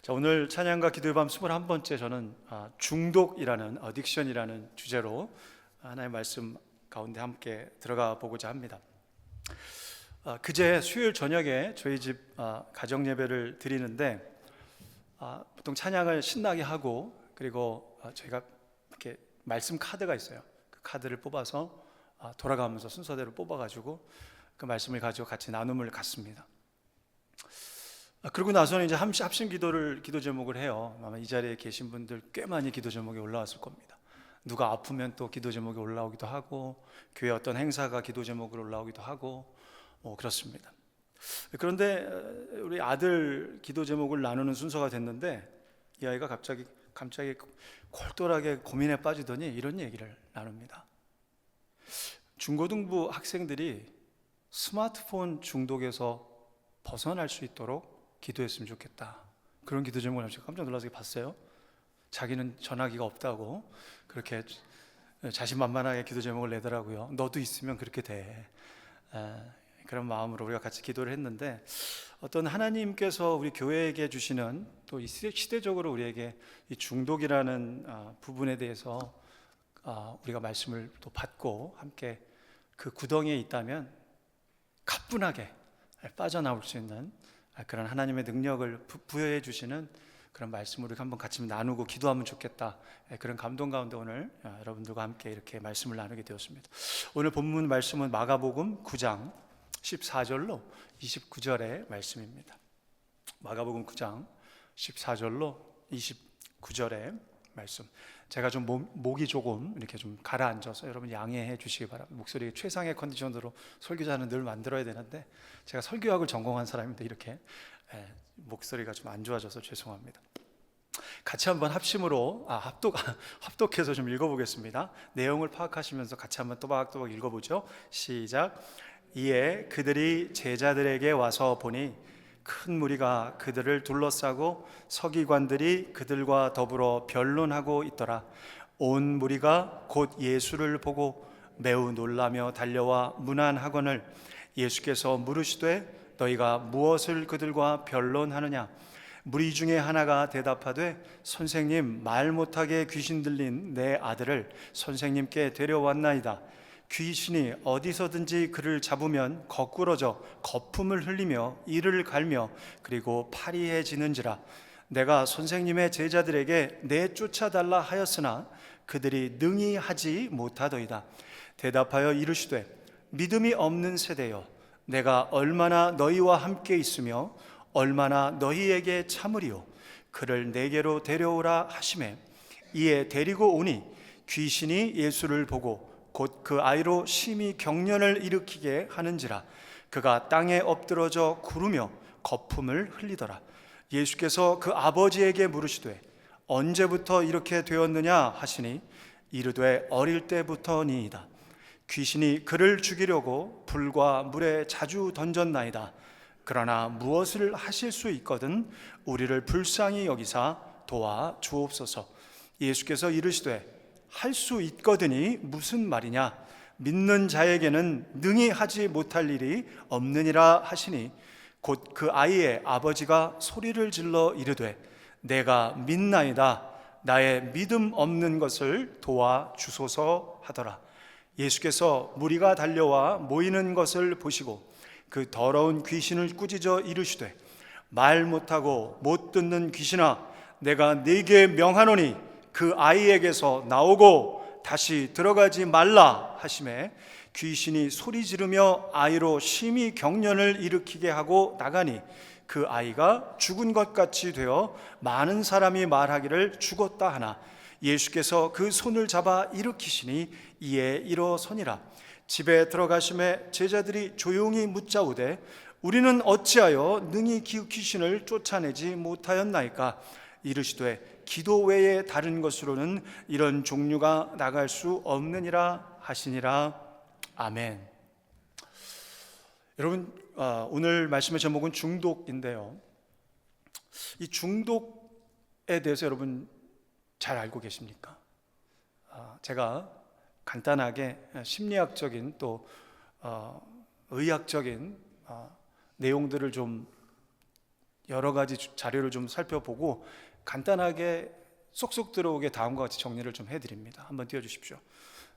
자, 오늘 찬양과 기도의 밤 21번째 저는 중독이라는 어딕션이라는 주제로 하나님의 말씀 가운데 함께 들어가 보고자 합니다. 그제 수요일 저녁에 저희 집 가정 예배를 드리는데 보통 찬양을 신나게 하고 그리고 저희가 이렇게 말씀 카드가 있어요. 그 카드를 뽑아서 돌아가면서 순서대로 뽑아가지고 그 말씀을 가지고 같이 나눔을 갖습니다. 그러고 나서는 이제 합심 기도 제목을 해요. 아마 이 자리에 계신 분들 꽤 많이 기도 제목이 올라왔을 겁니다. 누가 아프면 또 기도 제목이 올라오기도 하고, 교회 어떤 행사가 기도 제목으로 올라오기도 하고, 그렇습니다. 그런데 우리 아들 기도 제목을 나누는 순서가 됐는데, 이 아이가 갑자기 골똘하게 고민에 빠지더니 이런 얘기를 나눕니다. 중고등부 학생들이 스마트폰 중독에서 벗어날 수 있도록 기도했으면 좋겠다. 그런 기도 제목을 제가 깜짝 놀라서 봤어요. 자기는 전화기가 없다고 그렇게 자신만만하게 기도 제목을 내더라고요. 너도 있으면 그렇게 돼. 그런 마음으로 우리가 같이 기도를 했는데, 어떤 하나님께서 우리 교회에게 주시는 또 이 시대적으로 우리에게 이 중독이라는 부분에 대해서 우리가 말씀을 또 받고 함께 그 구덩이에 있다면 가뿐하게 빠져나올 수 있는 그런 하나님의 능력을 부여해 주시는 그런 말씀을 우리 한번 같이 나누고 기도하면 좋겠다. 그런 감동 가운데 오늘 여러분들과 함께 이렇게 말씀을 나누게 되었습니다. 오늘 본문 말씀은 마가복음 9장 14절로 29절의 말씀입니다. 마가복음 9장 14절로 29절의 말씀. 제가 좀 목이 조금 이렇게 좀 가라앉아서 여러분 양해해 주시기 바랍니다. 목소리 최상의 컨디션으로 설교자는 늘 만들어야 되는데 제가 설교학을 전공한 사람인데 이렇게 목소리가 좀 안 좋아져서 죄송합니다. 같이 한번 합심으로 합독해서 좀 읽어보겠습니다. 내용을 파악하시면서 같이 한번 또박또박 읽어보죠. 시작. 이에 그들이 제자들에게 와서 보니 큰 무리가 그들을 둘러싸고 서기관들이 그들과 더불어 변론하고 있더라. 온 무리가 곧 예수를 보고 매우 놀라며 달려와 문안하거늘 예수께서 물으시되 너희가 무엇을 그들과 변론하느냐? 무리 중에 하나가 대답하되 선생님, 말 못하게 귀신 들린 내 아들을 선생님께 데려왔나이다. 귀신이 어디서든지 그를 잡으면 거꾸러져 거품을 흘리며 이를 갈며 그리고 파리해지는지라. 내가 선생님의 제자들에게 내쫓아달라 하였으나 그들이 능히 하지 못하더이다. 대답하여 이르시되 믿음이 없는 세대여, 내가 얼마나 너희와 함께 있으며 얼마나 너희에게 참으리요. 그를 내게로 데려오라 하시매 이에 데리고 오니 귀신이 예수를 보고 곧 그 아이로 심히 경련을 일으키게 하는지라. 그가 땅에 엎드러져 구르며 거품을 흘리더라. 예수께서 그 아버지에게 물으시되 언제부터 이렇게 되었느냐 하시니 이르되 어릴 때부터니이다. 귀신이 그를 죽이려고 불과 물에 자주 던졌나이다. 그러나 무엇을 하실 수 있거든 우리를 불쌍히 여기사 도와 주옵소서. 예수께서 이르시되 할 수 있거든이 무슨 말이냐? 믿는 자에게는 능히 하지 못할 일이 없느니라 하시니 곧 그 아이의 아버지가 소리를 질러 이르되 내가 믿나이다. 나의 믿음 없는 것을 도와 주소서 하더라. 예수께서 무리가 달려와 모이는 것을 보시고 그 더러운 귀신을 꾸짖어 이르시되 말 못하고 못 듣는 귀신아, 내가 네게 명하노니 그 아이에게서 나오고 다시 들어가지 말라 하시매 귀신이 소리 지르며 아이로 심히 경련을 일으키게 하고 나가니 그 아이가 죽은 것 같이 되어 많은 사람이 말하기를 죽었다 하나 예수께서 그 손을 잡아 일으키시니 이에 일어서니라. 집에 들어가심에 제자들이 조용히 묻자오되 우리는 어찌하여 능히 귀신을 쫓아내지 못하였나이까? 이르시되 기도 외에 다른 것으로는 이런 종류가 나갈 수 없느니라 하시니라. 아멘. 여러분, 오늘 말씀의 제목은 중독인데요, 이 중독에 대해서 여러분 잘 알고 계십니까? 제가 간단하게 심리학적인 또 의학적인 내용들을 좀 여러 가지 자료를 좀 살펴보고 간단하게 쏙쏙 들어오게 다음과 같이 정리를 좀 해드립니다. 한번 띄워주십시오.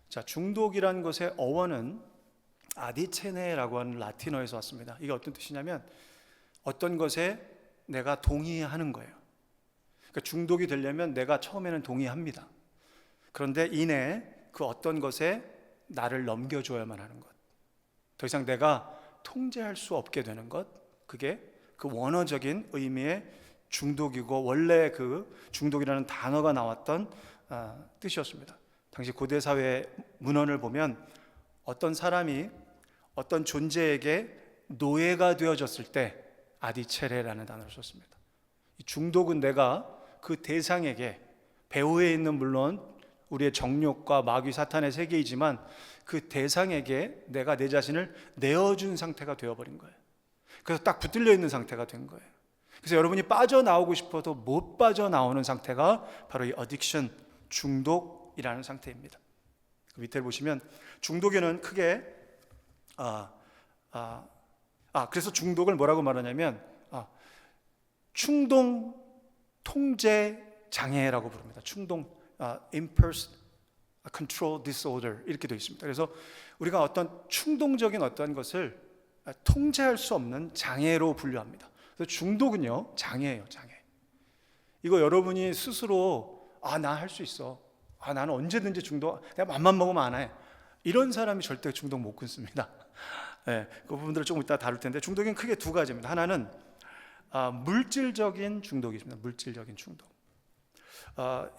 자, 중독이라는 것의 어원은 아디체네라고 하는 라틴어에서 왔습니다. 이게 어떤 뜻이냐면 어떤 것에 내가 동의하는 거예요. 그러니까 중독이 되려면 내가 처음에는 동의합니다. 그런데 이내 그 어떤 것에 나를 넘겨줘야만 하는 것, 더 이상 내가 통제할 수 없게 되는 것, 그게 그 원어적인 의미의 중독이고 원래 그 중독이라는 단어가 나왔던 뜻이었습니다. 당시 고대 사회 문헌을 보면 어떤 사람이 어떤 존재에게 노예가 되어졌을 때 아디체레라는 단어를 썼습니다. 이 중독은 내가 그 대상에게, 배후에 있는 물론 우리의 정욕과 마귀 사탄의 세계이지만 그 대상에게 내가 내 자신을 내어준 상태가 되어버린 거예요. 그래서 딱 붙들려 있는 상태가 된 거예요. 그래서 여러분이 빠져나오고 싶어도 못 빠져나오는 상태가 바로 이 어딕션, 중독이라는 상태입니다. 그 밑에 보시면 중독에는 크게 그래서 중독을 뭐라고 말하냐면 충동 통제 장애라고 부릅니다. 충동 impulse control disorder 이렇게 되어 있습니다. 그래서 우리가 어떤 충동적인 어떤 것을 통제할 수 없는 장애로 분류합니다. 그래서 중독은요, 장애예요, 장애. 이거 여러분이 스스로 나 할 수 있어, 나는 언제든지 중독, 내가 맘만 먹으면 안 해, 이런 사람이 절대 중독 못 끊습니다. 네, 그 부분들을 조금 이따 다룰 텐데, 중독은 크게 두 가지입니다. 하나는 물질적인 중독이 있습니다. 물질적인 중독.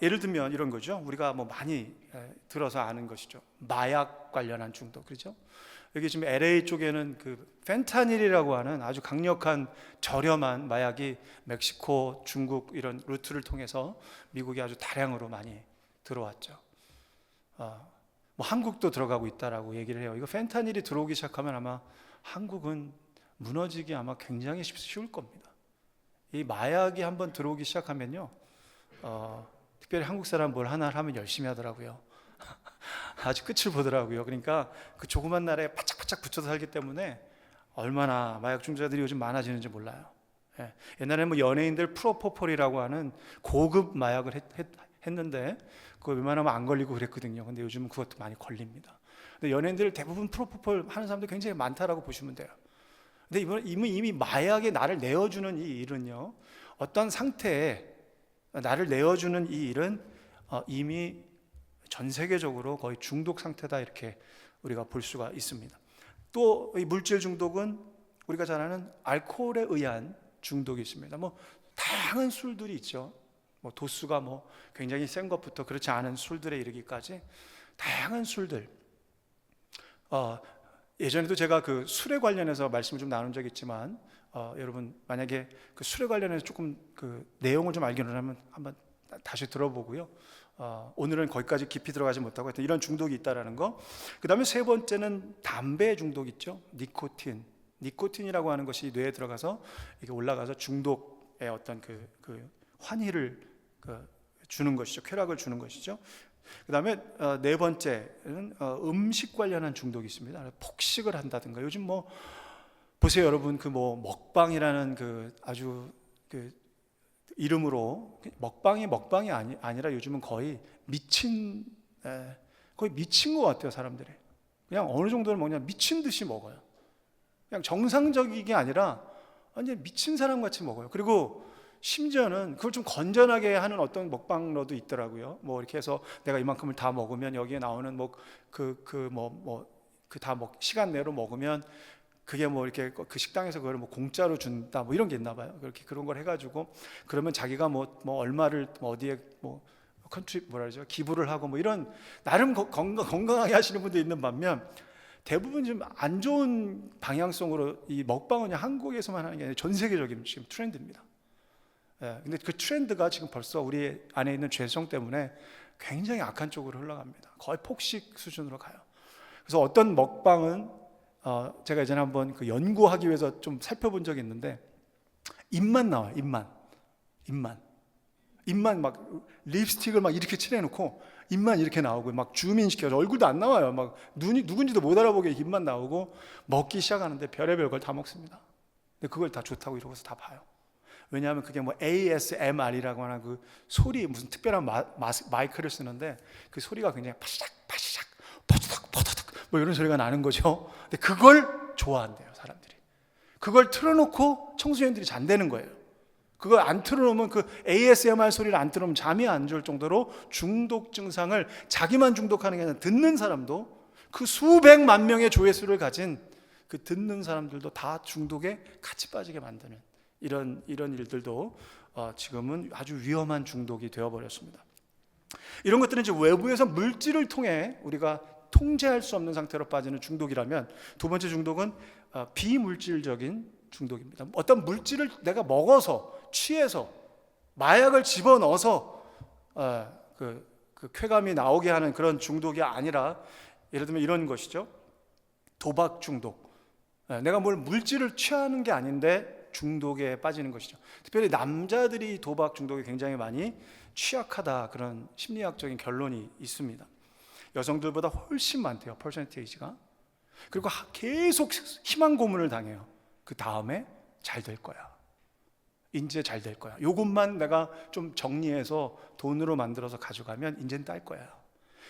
예를 들면 이런 거죠. 우리가 뭐 많이 들어서 아는 것이죠. 마약 관련한 중독, 그렇죠? 여기 지금 LA 쪽에는 그 펜타닐이라고 하는 아주 강력한 저렴한 마약이 멕시코, 중국 이런 루트를 통해서 미국에 아주 다량으로 많이 들어왔죠. 뭐 한국도 들어가고 있다라고 얘기를 해요. 이거 펜타닐이 들어오기 시작하면 아마 한국은 무너지기 아마 굉장히 쉬울 겁니다. 이 마약이 한번 들어오기 시작하면요, 특별히 한국 사람 뭘 하나 하면 열심히 하더라고요. 아주 끝을 보더라고요. 그러니까 그 조그만 나라에 바짝바짝 붙여서 살기 때문에 얼마나 마약 중독자들이 요즘 많아지는지 몰라요. 예. 옛날에는 뭐 연예인들 프로포폴이라고 하는 고급 마약을 했는데 그거 웬만하면 안 걸리고 그랬거든요. 근데 요즘은 그것도 많이 걸립니다. 근데 연예인들 대부분 프로포폴 하는 사람들 굉장히 많다라고 보시면 돼요. 근데 이미 마약에 나를 내어주는 이 일은요, 어떤 상태에 나를 내어주는 이 일은 이미 전 세계적으로 거의 중독 상태다, 이렇게 우리가 볼 수가 있습니다. 또 이 물질 중독은 우리가 잘 아는 알코올에 의한 중독이 있습니다. 뭐 다양한 술들이 있죠. 뭐 도수가 뭐 굉장히 센 것부터 그렇지 않은 술들에 이르기까지 다양한 술들. 예전에도 제가 그 술에 관련해서 말씀을 좀 나눈 적이 있지만 여러분 만약에 그 술에 관련해서 조금 그 내용을 좀 알기로는 한번 다시 들어보고요. 오늘은 거기까지 깊이 들어가지 못하고 하여튼 이런 중독이 있다라는 거. 그 다음에 세 번째는 담배 중독 있죠. 니코틴이라고 하는 것이 뇌에 들어가서 이게 올라가서 중독의 어떤 그 환희를 주는 것이죠. 쾌락을 주는 것이죠. 그 다음에 네 번째는 음식 관련한 중독이 있습니다. 폭식을 한다든가. 요즘 뭐 보세요, 여러분, 그 뭐 먹방이라는 그 아주 그 이름으로 먹방이 아니라 요즘은 거의 미친 것 같아요. 사람들이 그냥 어느 정도를 먹냐, 미친 듯이 먹어요. 그냥 정상적인 게 아니라 완전 미친 사람 같이 먹어요. 그리고 심지어는 그걸 좀 건전하게 하는 어떤 먹방러도 있더라고요. 뭐 이렇게 해서 내가 이만큼을 다 먹으면 여기에 나오는 시간 내로 먹으면 그게 뭐 이렇게 그 식당에서 그걸 뭐 공짜로 준다, 뭐 이런 게 있나 봐요. 그렇게 그런 걸 해가지고 그러면 자기가 뭐 얼마를 뭐 어디에 뭐 기부를 하고 뭐 이런 나름 건강하게 하시는 분도 있는 반면 대부분 좀 안 좋은 방향성으로 이 먹방은 한국에서만 하는 게 아니라 전 세계적인 지금 트렌드입니다. 예, 근데 그 트렌드가 지금 벌써 우리 안에 있는 죄성 때문에 굉장히 악한 쪽으로 흘러갑니다. 거의 폭식 수준으로 가요. 그래서 어떤 먹방은 제가 예전에 한번 그 연구하기 위해서 좀 살펴본 적이 있는데 입만 나와요. 입만 막 립스틱을 막 이렇게 칠해놓고 입만 이렇게 나오고 막 줌인시켜서 얼굴도 안 나와요. 막 눈이 누군지도 못 알아보게 입만 나오고 먹기 시작하는데 별의별 걸 다 먹습니다. 근데 그걸 다 좋다고 이러고서 다 봐요. 왜냐하면 그게 뭐 ASMR이라고 하는 그 소리, 무슨 특별한 마이크를 쓰는데 그 소리가 굉장히 파시작 파시작 포드득 포드득 뭐 이런 소리가 나는 거죠. 근데 그걸 좋아한대요, 사람들이. 그걸 틀어놓고 청소년들이 잔대는 거예요. 그걸 안 틀어놓으면, 그 ASMR 소리를 안 틀어놓으면 잠이 안 올 정도로 중독 증상을, 자기만 중독하는 게 아니라 듣는 사람도, 그 수백만 명의 조회수를 가진 그 듣는 사람들도 다 중독에 같이 빠지게 만드는 이런 일들도 지금은 아주 위험한 중독이 되어버렸습니다. 이런 것들은 이제 외부에서 물질을 통해 우리가 통제할 수 없는 상태로 빠지는 중독이라면, 두 번째 중독은 비물질적인 중독입니다. 어떤 물질을 내가 먹어서, 취해서, 마약을 집어넣어서 그 쾌감이 나오게 하는 그런 중독이 아니라, 예를 들면 이런 것이죠. 도박 중독. 내가 뭘 물질을 취하는 게 아닌데 중독에 빠지는 것이죠. 특별히 남자들이 도박 중독에 굉장히 많이 취약하다, 그런 심리학적인 결론이 있습니다. 여성들보다 훨씬 많대요, 퍼센테이지가. 그리고 계속 희망 고문을 당해요. 그 다음에 잘 될 거야, 이제 잘 될 거야, 요것만 내가 좀 정리해서 돈으로 만들어서 가져가면 이제는 딸 거야.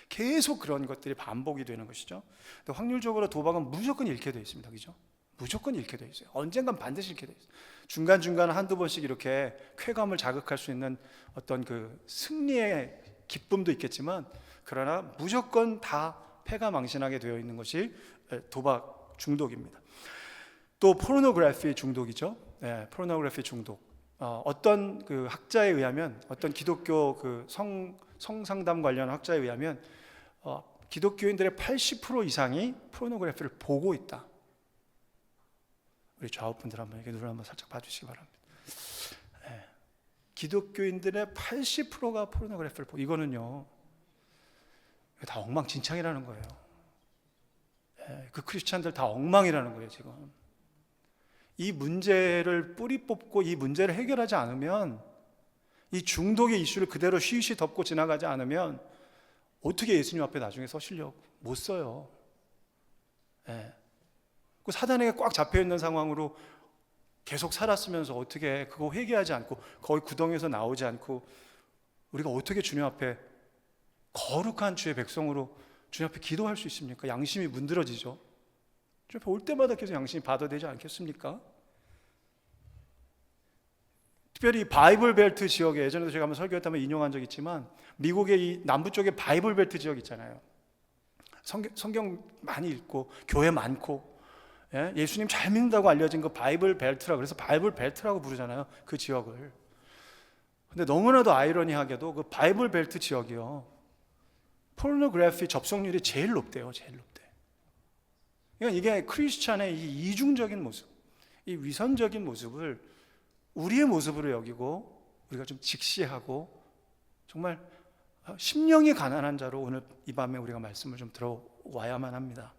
계속 그런 것들이 반복이 되는 것이죠. 근데 확률적으로 도박은 무조건 잃게 되어 있습니다. 그죠? 무조건 잃게 되어 있어요. 언젠간 반드시 잃게 되어 있어요. 중간중간 한두 번씩 이렇게 쾌감을 자극할 수 있는 어떤 그 승리의 기쁨도 있겠지만, 그러나 무조건 다 패가 망신하게 되어 있는 것이 도박 중독입니다. 또 포르노그래피 중독이죠. 포르노그래피 중독. 어떤 그 학자에 의하면, 어떤 기독교 그 성상담 관련 학자에 의하면 기독교인들의 80% 이상이 포르노그래피를 보고 있다. 우리 좌우분들 한번 이렇게 눈을 한번 살짝 봐주시기 바랍니다. 기독교인들의 80%가 포르노그래피를 보고, 이거는요 다 엉망진창이라는 거예요. 그 크리스찬들 다 엉망이라는 거예요. 지금 이 문제를 뿌리 뽑고 이 문제를 해결하지 않으면, 이 중독의 이슈를 그대로 쉬쉬 덮고 지나가지 않으면 어떻게 예수님 앞에 나중에 서시려고, 못 서요. 그 사단에게 꽉 잡혀있는 상황으로 계속 살았으면서 어떻게 그거 회개하지 않고, 거의 구덩이에서 나오지 않고, 우리가 어떻게 주님 앞에 거룩한 주의 백성으로 주님 앞에 기도할 수 있습니까? 양심이 문드러지죠. 주님 앞에 올 때마다 계속 양심이 받아되지 않겠습니까? 특별히 바이블 벨트 지역에, 예전에도 제가 한번 설교했다면 인용한 적이 있지만, 미국의 이 남부 쪽에 바이블 벨트 지역 있잖아요. 성경 많이 읽고 교회 많고, 예수님 잘 믿는다고 알려진 그 바이블 벨트라고, 그래서 바이블 벨트라고 부르잖아요, 그 지역을. 근데 너무나도 아이러니하게도 그 바이블 벨트 지역이요, 포르노그래피 접속률이 제일 높대요. 제일 높대. 그러니까 이게 크리스찬의 이 이중적인 모습, 이 위선적인 모습을 우리의 모습으로 여기고, 우리가 좀 직시하고, 정말 심령이 가난한 자로 오늘 이 밤에 우리가 말씀을 좀 들어와야만 합니다.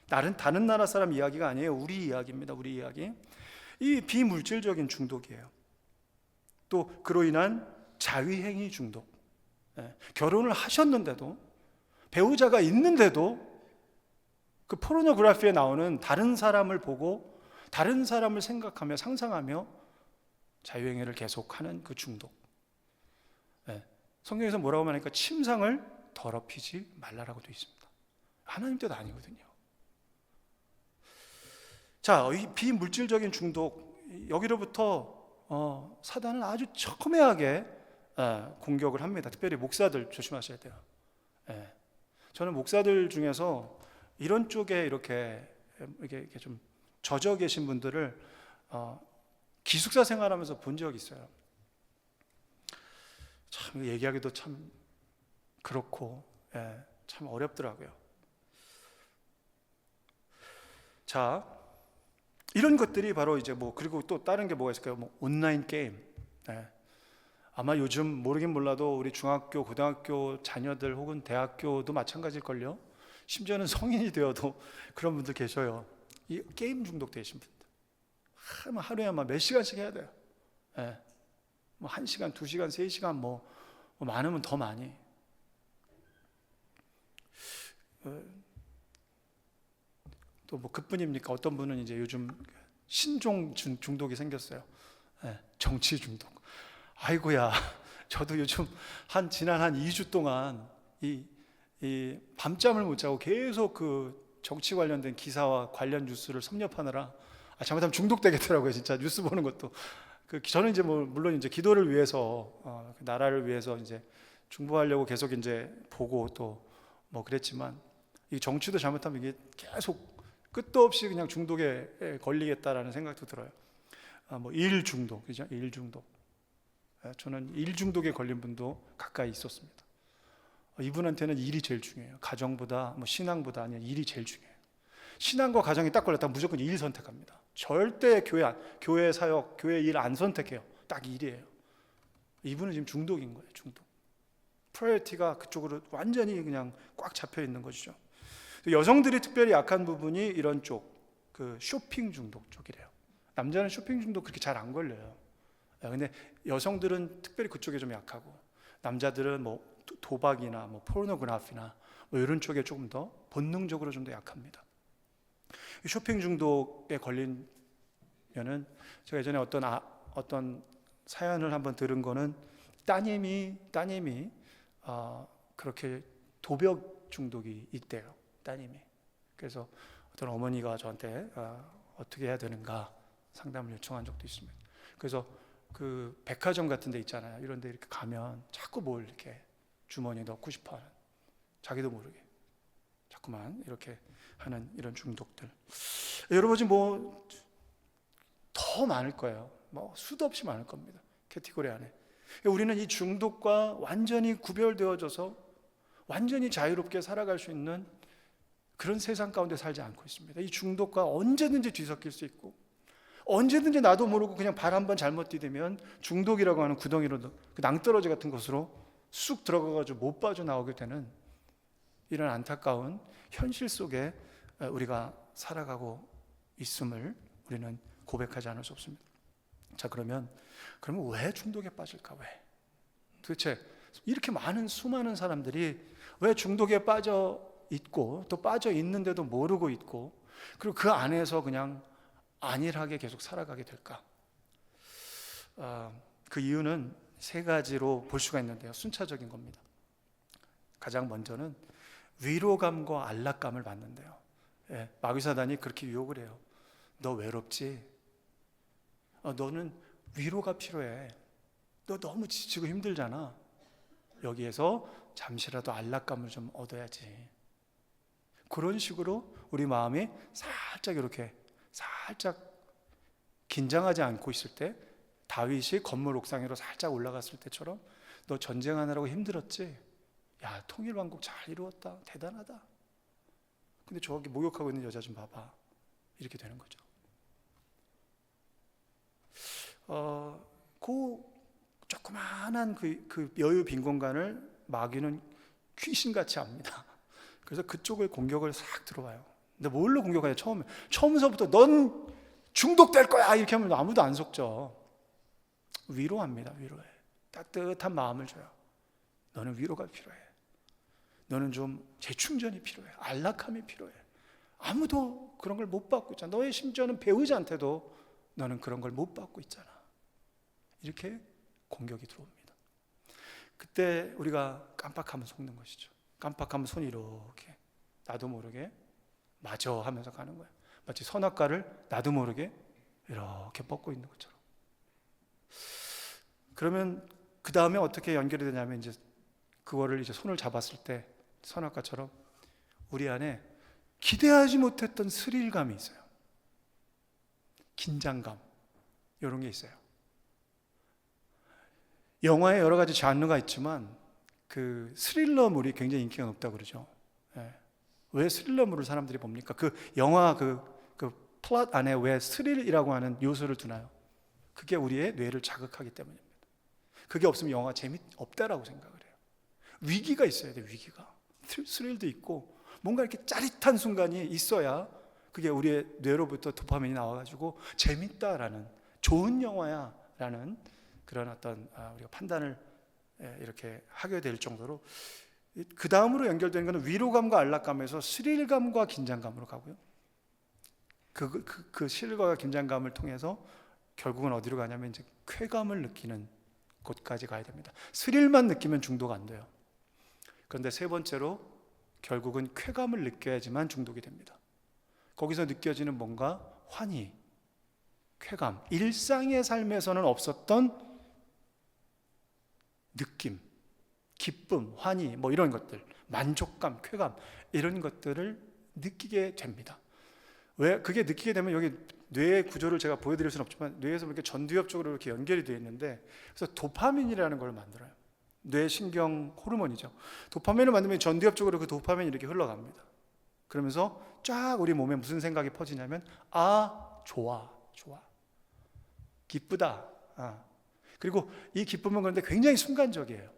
다른 나라 사람 이야기가 아니에요. 우리 이야기입니다. 우리 이야기. 이 비물질적인 중독이에요. 또 그로 인한 자위행위 중독. 결혼을 하셨는데도, 배우자가 있는데도 그 포르노그래피에 나오는 다른 사람을 보고 다른 사람을 생각하며 상상하며 자유행위를 계속하는 그 중독. 성경에서 뭐라고 하니까 침상을 더럽히지 말라라고 되어 있습니다. 하나님 뜻 아니거든요. 자, 이 비물질적인 중독, 여기로부터 사단은 아주 첨예하게 공격을 합니다. 특별히 목사들 조심하셔야 돼요. 저는 목사들 중에서 이런 쪽에 이렇게 좀 젖어 계신 분들을 기숙사 생활하면서 본 적이 있어요. 참 얘기하기도 참 그렇고, 참 어렵더라고요. 자, 이런 것들이 바로 이제 그리고 또 다른 게 뭐가 있을까요? 온라인 게임. 아마 요즘 모르긴 몰라도 우리 중학교, 고등학교 자녀들 혹은 대학교도 마찬가지일걸요. 심지어는 성인이 되어도 그런 분들 계셔요. 이 게임 중독되신 분들. 하루에 몇 시간씩 해야 돼요. 1시간, 2시간, 3시간, 많으면 더 많이. 또 그뿐입니까? 어떤 분은 이제 요즘 신종 중독이 생겼어요. 정치 중독. 아이고야, 저도 요즘 지난 한 2주 동안 이 밤잠을 못 자고 계속 그 정치 관련된 기사와 관련 뉴스를 섭렵하느라 잘못하면 중독되겠더라고요. 진짜 뉴스 보는 것도. 저는 이제 물론 이제 기도를 위해서 그 나라를 위해서 이제 중보하려고 계속 이제 보고 또 그랬지만 이 정치도 잘못하면 이게 계속 끝도 없이 그냥 중독에 걸리겠다라는 생각도 들어요. 일 중독, 그죠? 일 중독. 저는 일 중독에 걸린 분도 가까이 있었습니다. 이분한테는 일이 제일 중요해요. 가정보다 신앙보다 아니라 일이 제일 중요해요. 신앙과 가정이 딱 걸렸다면 무조건 일 선택합니다. 절대 교회 사역, 교회 일 안 선택해요. 딱 일이에요. 이분은 지금 중독인 거예요. 중독. 프라이어티가 그쪽으로 완전히 그냥 꽉 잡혀 있는 것이죠. 여성들이 특별히 약한 부분이 이런 쪽, 그 쇼핑 중독 쪽이래요. 남자는 쇼핑 중독 그렇게 잘 안 걸려요. 근데 여성들은 특별히 그쪽에 좀 약하고, 남자들은 도박이나 포르노그래피나 이런 쪽에 조금 더 본능적으로 좀 더 약합니다. 쇼핑 중독에 걸리면은 제가 예전에 어떤 사연을 한번 들은 거는 따님이 그렇게 도벽 중독이 있대요. 따님이. 그래서 어떤 어머니가 저한테 어떻게 해야 되는가 상담을 요청한 적도 있습니다. 그래서 그 백화점 같은 데 있잖아요. 이런 데 이렇게 가면 자꾸 뭘 이렇게 주머니에 넣고 싶어 하는, 자기도 모르게 자꾸만 이렇게 하는 이런 중독들. 여러분 지금 더 많을 거예요. 수도 없이 많을 겁니다. 캐티고리 안에. 우리는 이 중독과 완전히 구별되어져서 완전히 자유롭게 살아갈 수 있는 그런 세상 가운데 살지 않고 있습니다. 이 중독과 언제든지 뒤섞일 수 있고, 언제든지 나도 모르고 그냥 발 한번 잘못 디디면 중독이라고 하는 구덩이로, 그 낭떠러지 같은 곳으로 쑥 들어가가지고 못 빠져나오게 되는 이런 안타까운 현실 속에 우리가 살아가고 있음을 우리는 고백하지 않을 수 없습니다. 자, 그러면 왜 중독에 빠질까? 왜? 도대체 이렇게 수많은 사람들이 왜 중독에 빠져 있고, 또 빠져 있는데도 모르고 있고, 그리고 그 안에서 그냥 안일하게 계속 살아가게 될까? 그 이유는 세 가지로 볼 수가 있는데요. 순차적인 겁니다. 가장 먼저는 위로감과 안락감을 받는데요. 마귀사단이 그렇게 유혹을 해요. 너 외롭지? 너는 위로가 필요해. 너 너무 지치고 힘들잖아. 여기에서 잠시라도 안락감을 좀 얻어야지. 그런 식으로 우리 마음이 살짝 긴장하지 않고 있을 때, 다윗이 건물 옥상 위로 살짝 올라갔을 때처럼, 너 전쟁하느라고 힘들었지? 야, 통일왕국 잘 이루었다. 대단하다. 근데 저기 목욕하고 있는 여자 좀 봐봐. 이렇게 되는 거죠. 그 조그마한 그 여유 빈 공간을 마귀는 귀신같이 압니다. 그래서 그쪽을 공격을 싹 들어와요. 근데 뭘로 공격하냐? 처음서부터 넌 중독될 거야 이렇게 하면 아무도 안 속죠. 위로합니다. 위로해. 따뜻한 마음을 줘요. 너는 위로가 필요해. 너는 좀 재충전이 필요해. 안락함이 필요해. 아무도 그런 걸 못 받고 있잖아. 너의 심지어는 배우자한테도 너는 그런 걸 못 받고 있잖아. 이렇게 공격이 들어옵니다. 그때 우리가 깜빡하면 속는 것이죠. 깜빡하면 손이 이렇게 나도 모르게 마저 하면서 가는 거예요. 마치 선악과를 나도 모르게 이렇게 뻗고 있는 것처럼. 그러면 그 다음에 어떻게 연결이 되냐면, 이제 그거를 이제 손을 잡았을 때 선악과처럼 우리 안에 기대하지 못했던 스릴감이 있어요. 긴장감, 이런 게 있어요. 영화에 여러 가지 장르가 있지만 그 스릴러물이 굉장히 인기가 높다고 그러죠. 왜 스릴러물을 사람들이 봅니까? 그 영화 그 플롯 안에 왜 스릴이라고 하는 요소를 두나요? 그게 우리의 뇌를 자극하기 때문입니다. 그게 없으면 영화 재미없다라고 생각을 해요. 위기가 있어야 돼요. 위기가. 스릴도 있고 뭔가 이렇게 짜릿한 순간이 있어야 그게 우리의 뇌로부터 도파민이 나와가지고 재밌다라는, 좋은 영화야 라는 그런 어떤 우리가 판단을 이렇게 하게 될 정도로, 그 다음으로 연결되는 것은 위로감과 안락감에서 스릴감과 긴장감으로 가고요. 그 스릴과 긴장감을 통해서 결국은 어디로 가냐면 이제 쾌감을 느끼는 곳까지 가야 됩니다. 스릴만 느끼면 중독 안 돼요. 그런데 세 번째로 결국은 쾌감을 느껴야지만 중독이 됩니다. 거기서 느껴지는 뭔가 환희, 쾌감, 일상의 삶에서는 없었던 느낌, 기쁨, 환희, 뭐 이런 것들, 만족감, 쾌감, 이런 것들을 느끼게 됩니다. 왜 그게 느끼게 되면, 여기 뇌의 구조를 제가 보여드릴 수는 없지만 뇌에서 이렇게 전두엽 쪽으로 이렇게 연결이 되어 있는데, 그래서 도파민이라는 걸 만들어요. 뇌신경 호르몬이죠. 도파민을 만들면 전두엽 쪽으로 그 도파민이 이렇게 흘러갑니다. 그러면서 쫙 우리 몸에 무슨 생각이 퍼지냐면, 아, 좋아, 기쁘다. 그리고 이 기쁨은 그런데 굉장히 순간적이에요.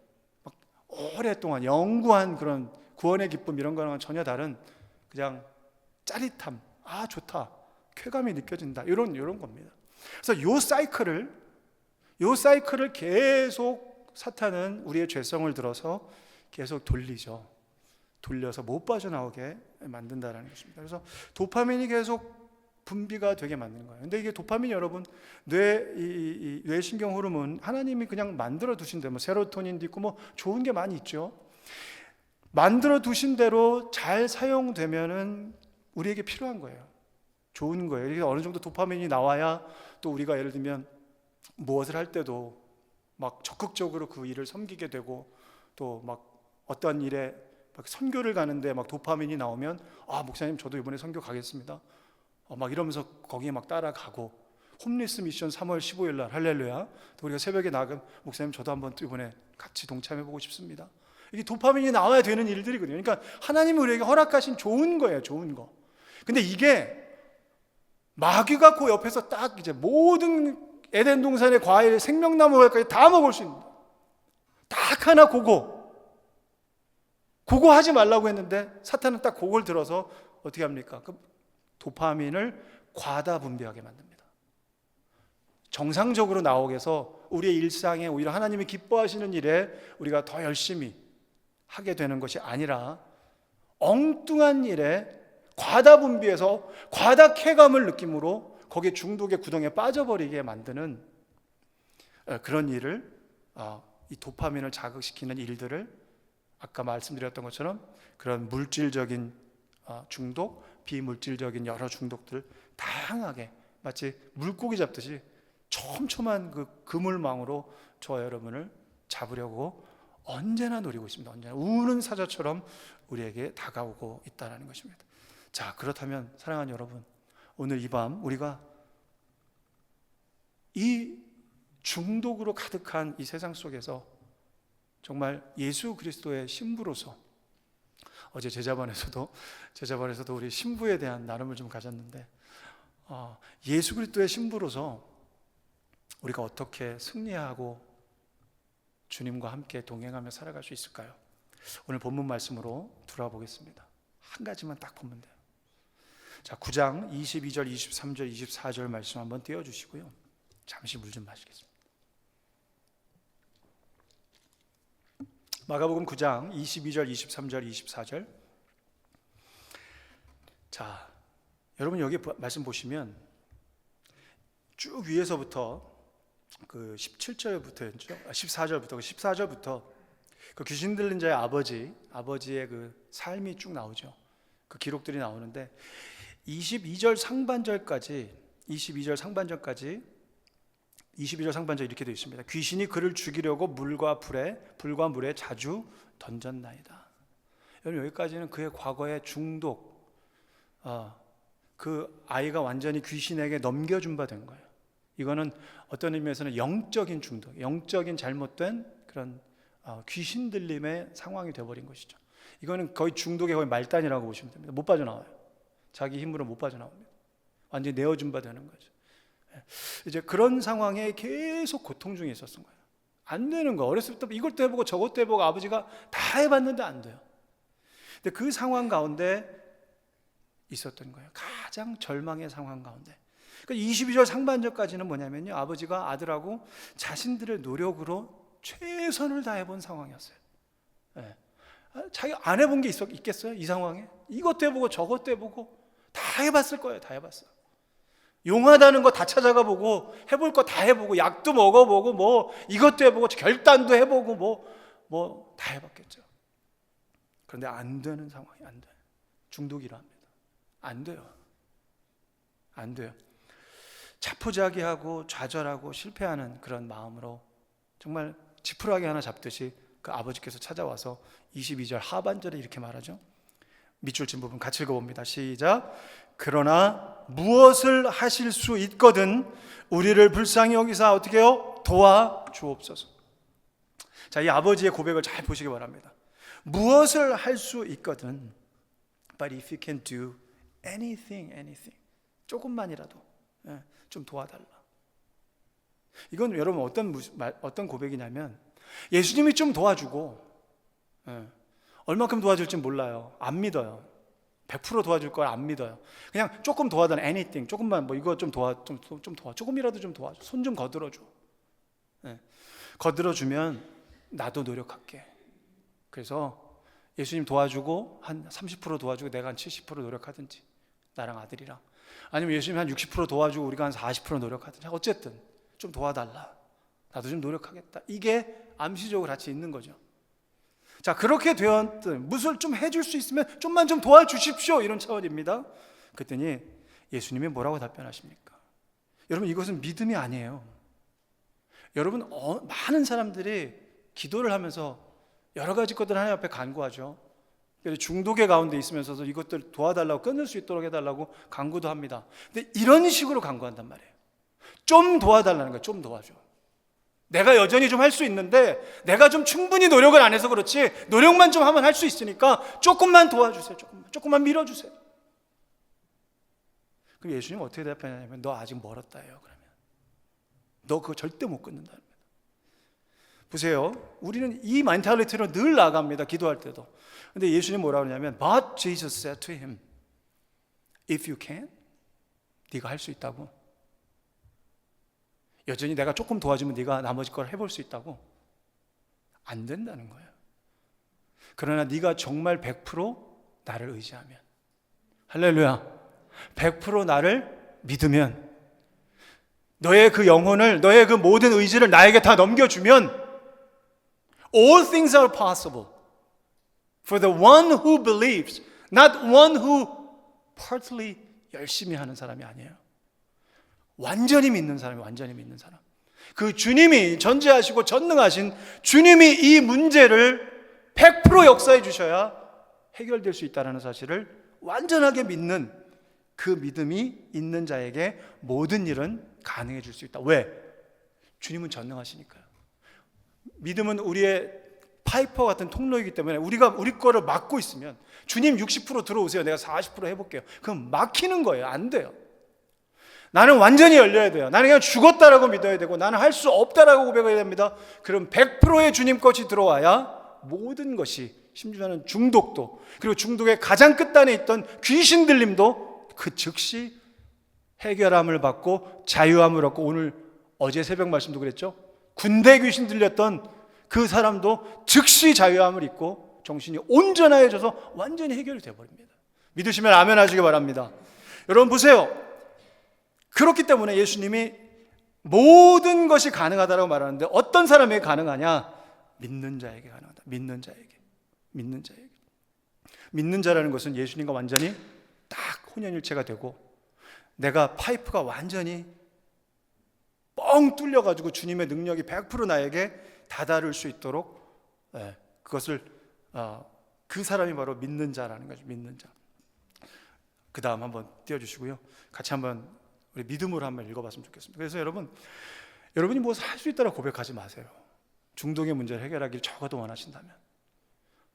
막 오랫동안 영구한 그런 구원의 기쁨 이런 거랑은 전혀 다른 그냥 짜릿함, 아 좋다, 쾌감이 느껴진다, 이런 겁니다. 그래서 요 사이클을 계속 사탄은 우리의 죄성을 들어서 계속 돌려서 못 빠져나오게 만든다는 것입니다. 그래서 도파민이 계속 분비가 되게 만드는 거예요. 근데 이게 도파민이 여러분, 뇌신경 호르몬, 하나님이 그냥 만들어 두신 대로, 뭐 세로토닌도 있고 뭐 좋은 게 많이 있죠. 만들어 두신 대로 잘 사용되면은 우리에게 필요한 거예요. 좋은 거예요. 그래서 어느 정도 도파민이 나와야 또 우리가 예를 들면 무엇을 할 때도 막 적극적으로 그 일을 섬기게 되고, 또 막 어떤 일에 막 선교를 가는데 막 도파민이 나오면, 아 목사님 저도 이번에 선교 가겠습니다, 막 이러면서 거기에 막 따라가고, 홈리스 미션 3월 15일 날 할렐루야, 또 우리가 새벽에 나가면 목사님 저도 한번 이번에 같이 동참해보고 싶습니다. 이게 도파민이 나와야 되는 일들이거든요. 그러니까 하나님이 우리에게 허락하신 좋은 거예요, 좋은 거. 근데 이게 마귀가 그 옆에서 딱 이제 모든 에덴 동산의 과일, 생명나무 과일까지 다 먹을 수 있는, 딱 하나 그거 하지 말라고 했는데 사탄은 딱 그걸 들어서 어떻게 합니까? 그 도파민을 과다 분비하게 만듭니다. 정상적으로 나오게 해서 우리의 일상에 오히려 하나님이 기뻐하시는 일에 우리가 더 열심히 하게 되는 것이 아니라 엉뚱한 일에 과다 분비해서 과다 쾌감을 느낌으로 거기에 중독의 구덩이에 빠져버리게 만드는 그런 일을, 이 도파민을 자극시키는 일들을 아까 말씀드렸던 것처럼 그런 물질적인 중독, 비물질적인 여러 중독들 다양하게 마치 물고기 잡듯이 촘촘한 그 그물망으로 저와 여러분을 잡으려고 언제나 노리고 있습니다. 언제나 우는 사자처럼 우리에게 다가오고 있다는 것입니다. 자, 그렇다면 사랑하는 여러분, 오늘 이 밤 우리가 이 중독으로 가득한 이 세상 속에서 정말 예수 그리스도의 신부로서, 어제 제자반에서도 우리 신부에 대한 나눔을 좀 가졌는데, 예수 그리스도의 신부로서 우리가 어떻게 승리하고 주님과 함께 동행하며 살아갈 수 있을까요? 오늘 본문 말씀으로 돌아보겠습니다. 한 가지만 딱 보면 돼요. 자, 9장 22절, 23절, 24절 말씀 한번 띄워주시고요, 잠시 물 좀 마시겠습니다. 마가복음 9장 22절, 23절, 24절. 자, 여러분 여기 말씀 보시면 쭉 위에서부터 그 17절부터 14절부터 그 귀신 들린 자의 아버지의 그 삶이 쭉 나오죠. 그 기록들이 나오는데 22절 상반절 이렇게 되어 있습니다. 귀신이 그를 죽이려고 불과 물에 자주 던졌나이다. 여러분 여기까지는 그의 과거의 중독, 그 아이가 완전히 귀신에게 넘겨준 바 된 거예요. 이거는 어떤 의미에서는 영적인 중독, 영적인 잘못된 그런 귀신 들림의 상황이 되어버린 것이죠. 이거는 거의 중독의 거의 말단이라고 보시면 됩니다. 못 빠져나와요. 자기 힘으로 못 빠져나옵니다. 완전히 내어준 바 되는 거죠. 이제 그런 상황에 계속 고통 중에 있었던 거예요. 안 되는 거예요. 어렸을 때 이것도 해보고 저것도 해보고 아버지가 다 해봤는데 안 돼요. 근데 그 상황 가운데 있었던 거예요. 가장 절망의 상황 가운데. 그러니까 22절 상반절까지는 뭐냐면요, 아버지가 아들하고 자신들의 노력으로 최선을 다해본 상황이었어요. 네. 자기가 안 해본 게 있겠어요? 이 상황에? 이것도 해보고 저것도 해보고 다 해봤을 거예요. 다 해봤어. 용하다는 거 다 찾아가 보고 해볼 거 다 해보고 약도 먹어보고 뭐 이것도 해보고 결단도 해보고 뭐 다 해봤겠죠. 그런데 안 되는 상황이 안 돼. 중독이라 합니다. 안 돼요. 안 돼요. 자포자기하고 좌절하고 실패하는 그런 마음으로 정말 지푸라기 하나 잡듯이 그 아버지께서 찾아와서 22절 하반절에 이렇게 말하죠. 밑줄 친 부분 같이 읽어봅니다. 시작. 그러나 무엇을 하실 수 있거든 우리를 불쌍히 여기사 어떻게 해요? 도와주옵소서. 자, 이 아버지의 고백을 잘 보시기 바랍니다. 무엇을 할 수 있거든, but if you can do anything, 조금만이라도 좀 도와달라. 이건 여러분 어떤 고백이냐면 예수님이 좀 도와주고 얼마큼 도와줄지 몰라요. 안 믿어요. 100% 도와줄 걸 안 믿어요. 그냥 조금 도와달라, anything, 조금만 뭐 이거 좀 도와, 조금이라도 좀 도와줘. 손 좀 거들어줘. 거들어주면 나도 노력할게. 그래서 예수님 도와주고 한 30% 도와주고 내가 한 70% 노력하든지, 나랑 아들이랑. 아니면 예수님 한 60% 도와주고 우리가 한 40% 노력하든지. 어쨌든 좀 도와달라. 나도 좀 노력하겠다. 이게 암시적으로 같이 있는 거죠. 자, 그렇게 되었든 무엇을 좀 해줄 수 있으면 좀만 좀 도와주십시오, 이런 차원입니다. 그랬더니 예수님이 뭐라고 답변하십니까? 여러분, 이것은 믿음이 아니에요. 여러분, 많은 사람들이 기도를 하면서 여러 가지 것들 하나님 앞에 간구하죠. 그래서 중독의 가운데 있으면서도 이것들 도와달라고, 끊을 수 있도록 해달라고 간구도 합니다. 근데 이런 식으로 간구한단 말이에요. 좀 도와달라는 거예요. 좀 도와줘. 내가 여전히 좀 할 수 있는데 내가 좀 충분히 노력을 안 해서 그렇지, 노력만 좀 하면 할 수 있으니까 조금만 도와주세요. 조금만 밀어주세요. 그럼 예수님 어떻게 대답하냐면 너 아직 멀었다 해요. 그러면 너 그거 절대 못 끊는다. 보세요. 우리는 이 멘탈리티로 늘 나갑니다. 기도할 때도. 근데 예수님 뭐라고 하냐면 But Jesus said to him, If you can, 네가 할 수 있다고. 여전히 내가 조금 도와주면 네가 나머지 걸 해볼 수 있다고. 안 된다는 거예요. 그러나 네가 정말 100% 나를 의지하면, 할렐루야, 100% 나를 믿으면, 너의 그 영혼을, 너의 그 모든 의지를 나에게 다 넘겨주면 All things are possible for the one who believes, not one who partly 열심히 하는 사람이 아니에요. 완전히 믿는 사람이, 완전히 믿는 사람. 그 주님이, 전지하시고 전능하신 주님이 이 문제를 100% 역사해 주셔야 해결될 수 있다는 사실을 완전하게 믿는 그 믿음이 있는 자에게 모든 일은 가능해 줄 수 있다. 왜? 주님은 전능하시니까요. 믿음은 우리의 파이퍼 같은 통로이기 때문에 우리가 우리 거를 막고 있으면, 주님 60% 들어오세요, 내가 40% 해볼게요, 그럼 막히는 거예요. 안 돼요. 나는 완전히 열려야 돼요. 나는 그냥 죽었다라고 믿어야 되고, 나는 할 수 없다라고 고백해야 됩니다. 그럼 100%의 주님 것이 들어와야 모든 것이, 심지어는 중독도, 그리고 중독의 가장 끝단에 있던 귀신 들림도 그 즉시 해결함을 받고 자유함을 얻고, 오늘 어제 새벽 말씀도 그랬죠. 군대 귀신 들렸던 그 사람도 즉시 자유함을 입고 정신이 온전해져서 완전히 해결이 되어버립니다. 믿으시면 아멘 하시기 바랍니다. 여러분 보세요. 그렇기 때문에 예수님이 모든 것이 가능하다고 말하는데 어떤 사람에게 가능하냐? 믿는 자에게 가능하다. 믿는 자에게. 믿는 자라는 것은 예수님과 완전히 딱 혼연일체가 되고, 내가 파이프가 완전히 뻥 뚫려가지고 주님의 능력이 100% 나에게 다다를 수 있도록, 그것을 그 사람이 바로 믿는 자라는 거죠. 믿는 자. 그 다음 한번 띄워주시고요. 같이 한번 우리 믿음으로 한번 읽어봤으면 좋겠습니다. 그래서 여러분이 무엇을 할 수 있다고 고백하지 마세요. 중독의 문제를 해결하기를 적어도 원하신다면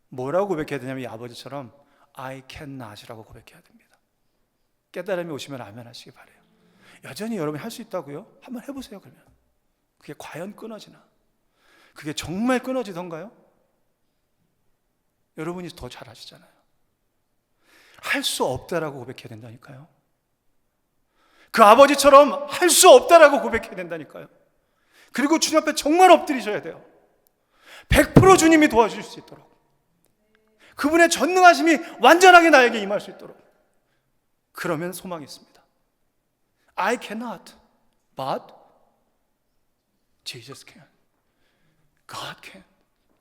뭐라고 고백해야 되냐면 이 아버지처럼 I cannot이라고 고백해야 됩니다. 깨달음이 오시면 아멘 하시기 바라요. 여전히 여러분이 할 수 있다고요? 한번 해보세요. 그러면 그게 과연 끊어지나? 그게 정말 끊어지던가요? 여러분이 더 잘 아시잖아요. 할 수 없다라고 고백해야 된다니까요. 그 아버지처럼 할 수 없다라고 고백해야 된다니까요. 그리고 주님 앞에 정말 엎드리셔야 돼요. 100% 주님이 도와주실 수 있도록, 그분의 전능하심이 완전하게 나에게 임할 수 있도록. 그러면 소망이 있습니다. I cannot, but Jesus can. God can.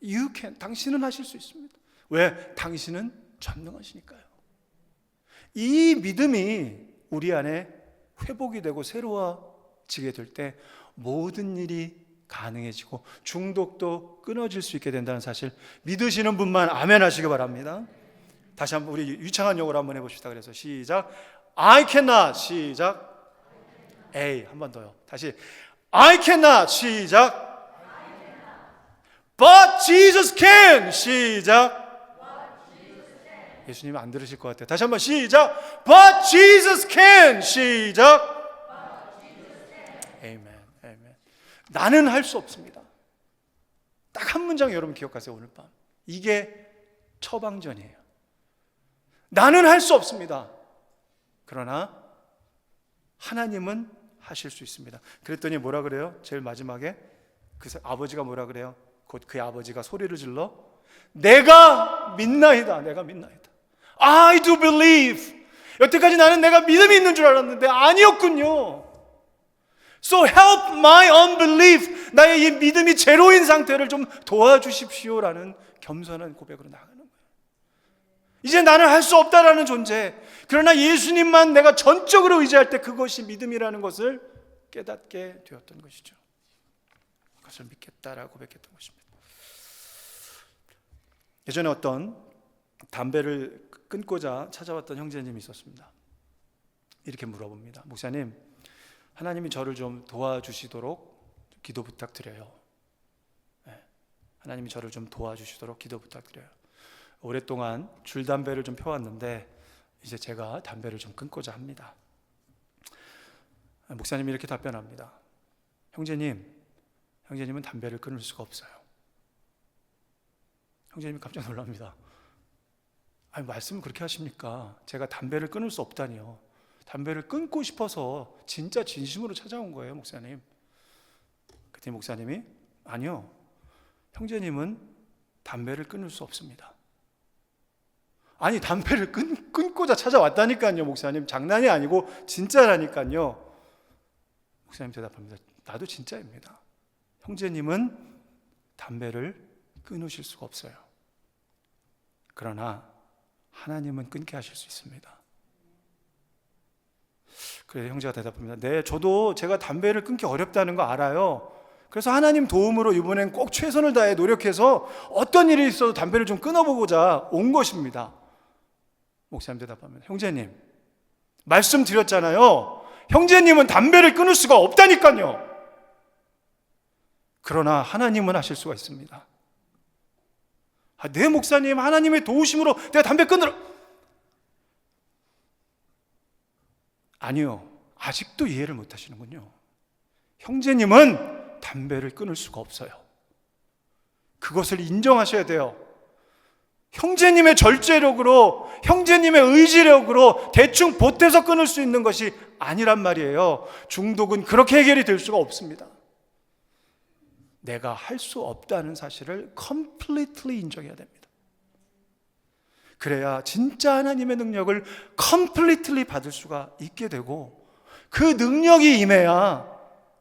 You can. 당신은 하실 수 있습니다. 왜? 당신은 전능하시니까요. 이 믿음이 우리 안에 회복이 되고 새로워지게 될 때 모든 일이 가능해지고 중독도 끊어질 수 있게 된다는 사실 믿으시는 분만 아멘 하시기 바랍니다. 다시 한번 우리 유창한 용어로 한번 해봅시다. 그래서 시작. I cannot. 시작. A. 한 번 더요. 다시. I cannot. 시작. But Jesus can. 시작. 예수님 안 들으실 것 같아요. 다시 한번 시작. But Jesus can. 시작. 아멘. 아멘. 나는 할 수 없습니다. 딱 한 문장 여러분 기억하세요. 오늘 밤. 이게 처방전이에요. 나는 할 수 없습니다. 그러나 하나님은 하실 수 있습니다. 그랬더니 뭐라 그래요? 제일 마지막에 그 아버지가 뭐라 그래요? 곧 그의 아버지가 소리를 질러 내가 믿나이다. 내가 믿나이다. I do believe. 여태까지 나는 내가 믿음이 있는 줄 알았는데 아니었군요. So help my unbelief. 나의 이 믿음이 제로인 상태를 좀 도와주십시오라는 겸손한 고백으로 나가는 거예요. 이제 나는 할 수 없다라는 존재. 그러나 예수님만 내가 전적으로 의지할 때 그것이 믿음이라는 것을 깨닫게 되었던 것이죠. 그것을 믿겠다라고 고백했던 것입니다. 예전에 어떤 담배를 끊고자 찾아왔던 형제님이 있었습니다. 이렇게 물어봅니다. 목사님, 하나님이 저를 좀 도와주시도록 기도 부탁드려요. 네. 하나님이 저를 좀 도와주시도록 기도 부탁드려요. 오랫동안 줄담배를 좀 펴왔는데 이제 제가 담배를 좀 끊고자 합니다. 목사님이 이렇게 답변합니다. 형제님은 담배를 끊을 수가 없어요. 형제님이 깜짝 놀랍니다. 아니, 말씀을 그렇게 하십니까? 제가 담배를 끊을 수 없다니요. 담배를 끊고 싶어서 진짜 진심으로 찾아온 거예요, 목사님. 그때 목사님이 아니요, 형제님은 담배를 끊을 수 없습니다. 아니, 담배를 끊고자 찾아왔다니까요, 목사님. 장난이 아니고 진짜라니까요. 목사님 대답합니다. 나도 진짜입니다. 형제님은 담배를 끊으실 수가 없어요. 그러나 하나님은 끊게 하실 수 있습니다. 그래서 형제가 대답합니다. 네, 저도 제가 담배를 끊기 어렵다는 거 알아요. 그래서 하나님 도움으로 이번엔 꼭 최선을 다해 노력해서 어떤 일이 있어도 담배를 좀 끊어보고자 온 것입니다. 목사님 대답합니다. 형제님, 말씀드렸잖아요. 형제님은 담배를 끊을 수가 없다니까요. 그러나 하나님은 하실 수가 있습니다. 네, 목사님, 하나님의 도우심으로 내가 담배 끊으러. 아니요, 아직도 이해를 못 하시는군요. 형제님은 담배를 끊을 수가 없어요. 그것을 인정하셔야 돼요. 형제님의 절제력으로, 형제님의 의지력으로 대충 보태서 끊을 수 있는 것이 아니란 말이에요. 중독은 그렇게 해결이 될 수가 없습니다. 내가 할 수 없다는 사실을 completely 인정해야 됩니다. 그래야 진짜 하나님의 능력을 completely 받을 수가 있게 되고, 그 능력이 임해야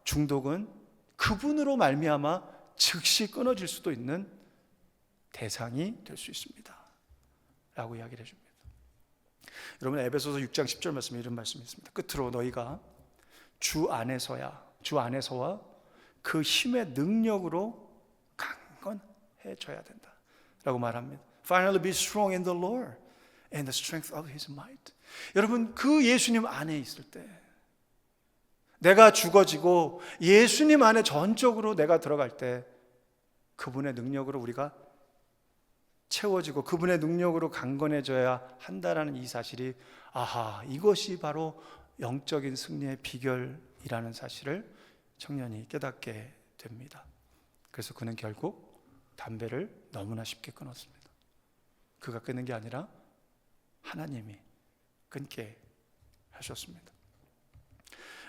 중독은 그분으로 말미암아 즉시 끊어질 수도 있는 대상이 될 수 있습니다 라고 이야기를 해줍니다. 여러분, 에베소서 6장 10절 말씀에 이런 말씀이 있습니다. 끝으로 너희가 주 안에서와 그 힘의 능력으로 강건해져야 된다 라고 말합니다. Finally be strong in the Lord and the strength of His might. 여러분, 그 예수님 안에 있을 때, 내가 죽어지고 예수님 안에 전적으로 내가 들어갈 때 그분의 능력으로 우리가 채워지고 그분의 능력으로 강건해져야 한다라는 이 사실이, 아하, 이것이 바로 영적인 승리의 비결이라는 사실을 청년이 깨닫게 됩니다. 그래서 그는 결국 담배를 너무나 쉽게 끊었습니다. 그가 끊는 게 아니라 하나님이 끊게 하셨습니다.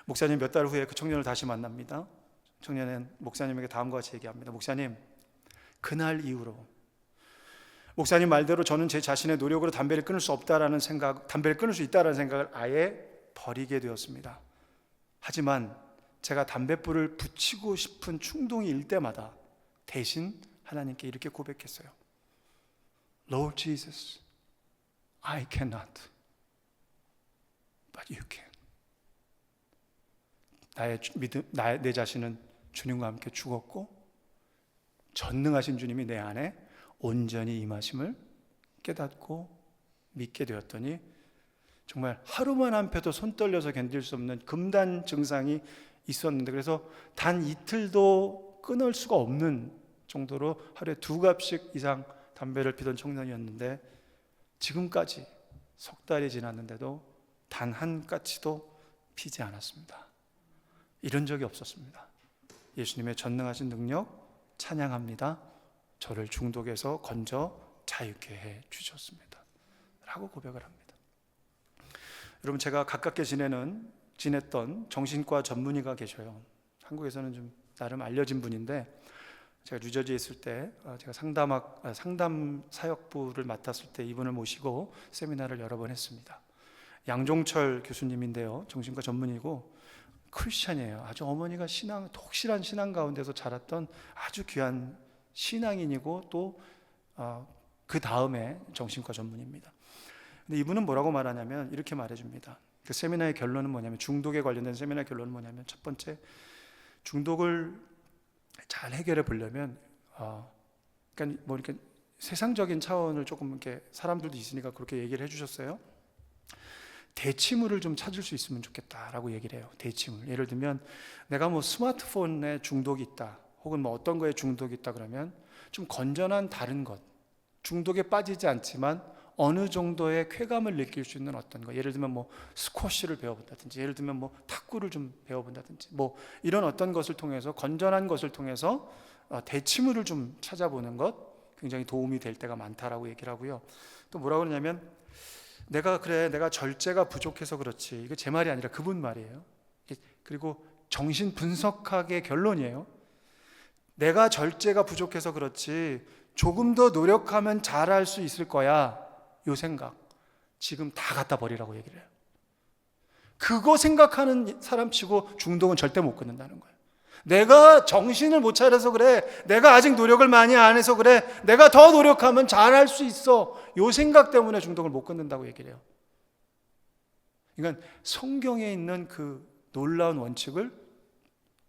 목사님 몇 달 후에 그 청년을 다시 만납니다. 청년은 목사님에게 다음과 같이 얘기합니다. 목사님, 그날 이후로 목사님 말대로 저는 제 자신의 노력으로 담배를 끊을 수 있다라는 생각을 아예 버리게 되었습니다. 하지만 제가 담뱃불을 붙이고 싶은 충동이 일 때마다 대신 하나님께 이렇게 고백했어요. Lord Jesus, I cannot, but you can. 내 자신은 주님과 함께 죽었고 전능하신 주님이 내 안에 온전히 임하심을 깨닫고 믿게 되었더니 정말 하루만 안 펴도 손 떨려서 견딜 수 없는 금단 증상이 있었는데, 그래서 단 이틀도 끊을 수가 없는 정도로 하루에 2갑씩 이상 담배를 피던 청년이었는데, 지금까지 석 달이 지났는데도 단 한 까치도 피지 않았습니다. 이런 적이 없었습니다. 예수님의 전능하신 능력 찬양합니다. 저를 중독에서 건져 자유케 해 주셨습니다 라고 고백을 합니다. 여러분, 제가 가깝게 지냈던 정신과 전문의가 계셔요. 한국에서는 좀 나름 알려진 분인데, 제가 뉴저지에 있을 때 제가 상담 사역부를 맡았을 때 이분을 모시고 세미나를 여러 번 했습니다. 양종철 교수님인데요, 정신과 전문의고 크리스찬이에요. 아주 어머니가 독실한 신앙 가운데서 자랐던 아주 귀한 신앙인이고 또 그 다음에 정신과 전문의입니다. 근데 이분은 뭐라고 말하냐면 이렇게 말해줍니다. 그 세미나의 결론은 뭐냐면, 중독에 관련된 세미나의 결론은 뭐냐면, 첫 번째, 중독을 잘 해결해 보려면 그러니까 뭐 이렇게 세상적인 차원을 조금 이렇게 사람들도 있으니까 그렇게 얘기를 해주셨어요. 대치물을 좀 찾을 수 있으면 좋겠다라고 얘기를 해요. 대치물. 예를 들면 내가 뭐 스마트폰에 중독이 있다, 혹은 뭐 어떤 거에 중독이 있다 그러면 좀 건전한 다른 것, 중독에 빠지지 않지만 어느 정도의 쾌감을 느낄 수 있는 어떤 거, 예를 들면 뭐 스쿼시를 배워본다든지, 예를 들면 뭐 탁구를 좀 배워본다든지, 뭐 이런 어떤 것을 통해서, 건전한 것을 통해서 대치물을 좀 찾아보는 것 굉장히 도움이 될 때가 많다라고 얘기를 하고요. 또 뭐라고 그러냐면, 내가 절제가 부족해서 그렇지, 이거 제 말이 아니라 그분 말이에요. 그리고 정신 분석학의 결론이에요. 내가 절제가 부족해서 그렇지 조금 더 노력하면 잘할 수 있을 거야, 요 생각 지금 다 갖다 버리라고 얘기를 해요. 그거 생각하는 사람 치고 중독은 절대 못 끊는다는 거예요. 내가 정신을 못 차려서 그래, 내가 아직 노력을 많이 안 해서 그래, 내가 더 노력하면 잘할 수 있어, 요 생각 때문에 중독을 못 끊는다고 얘기를 해요. 그러니까 성경에 있는 그 놀라운 원칙을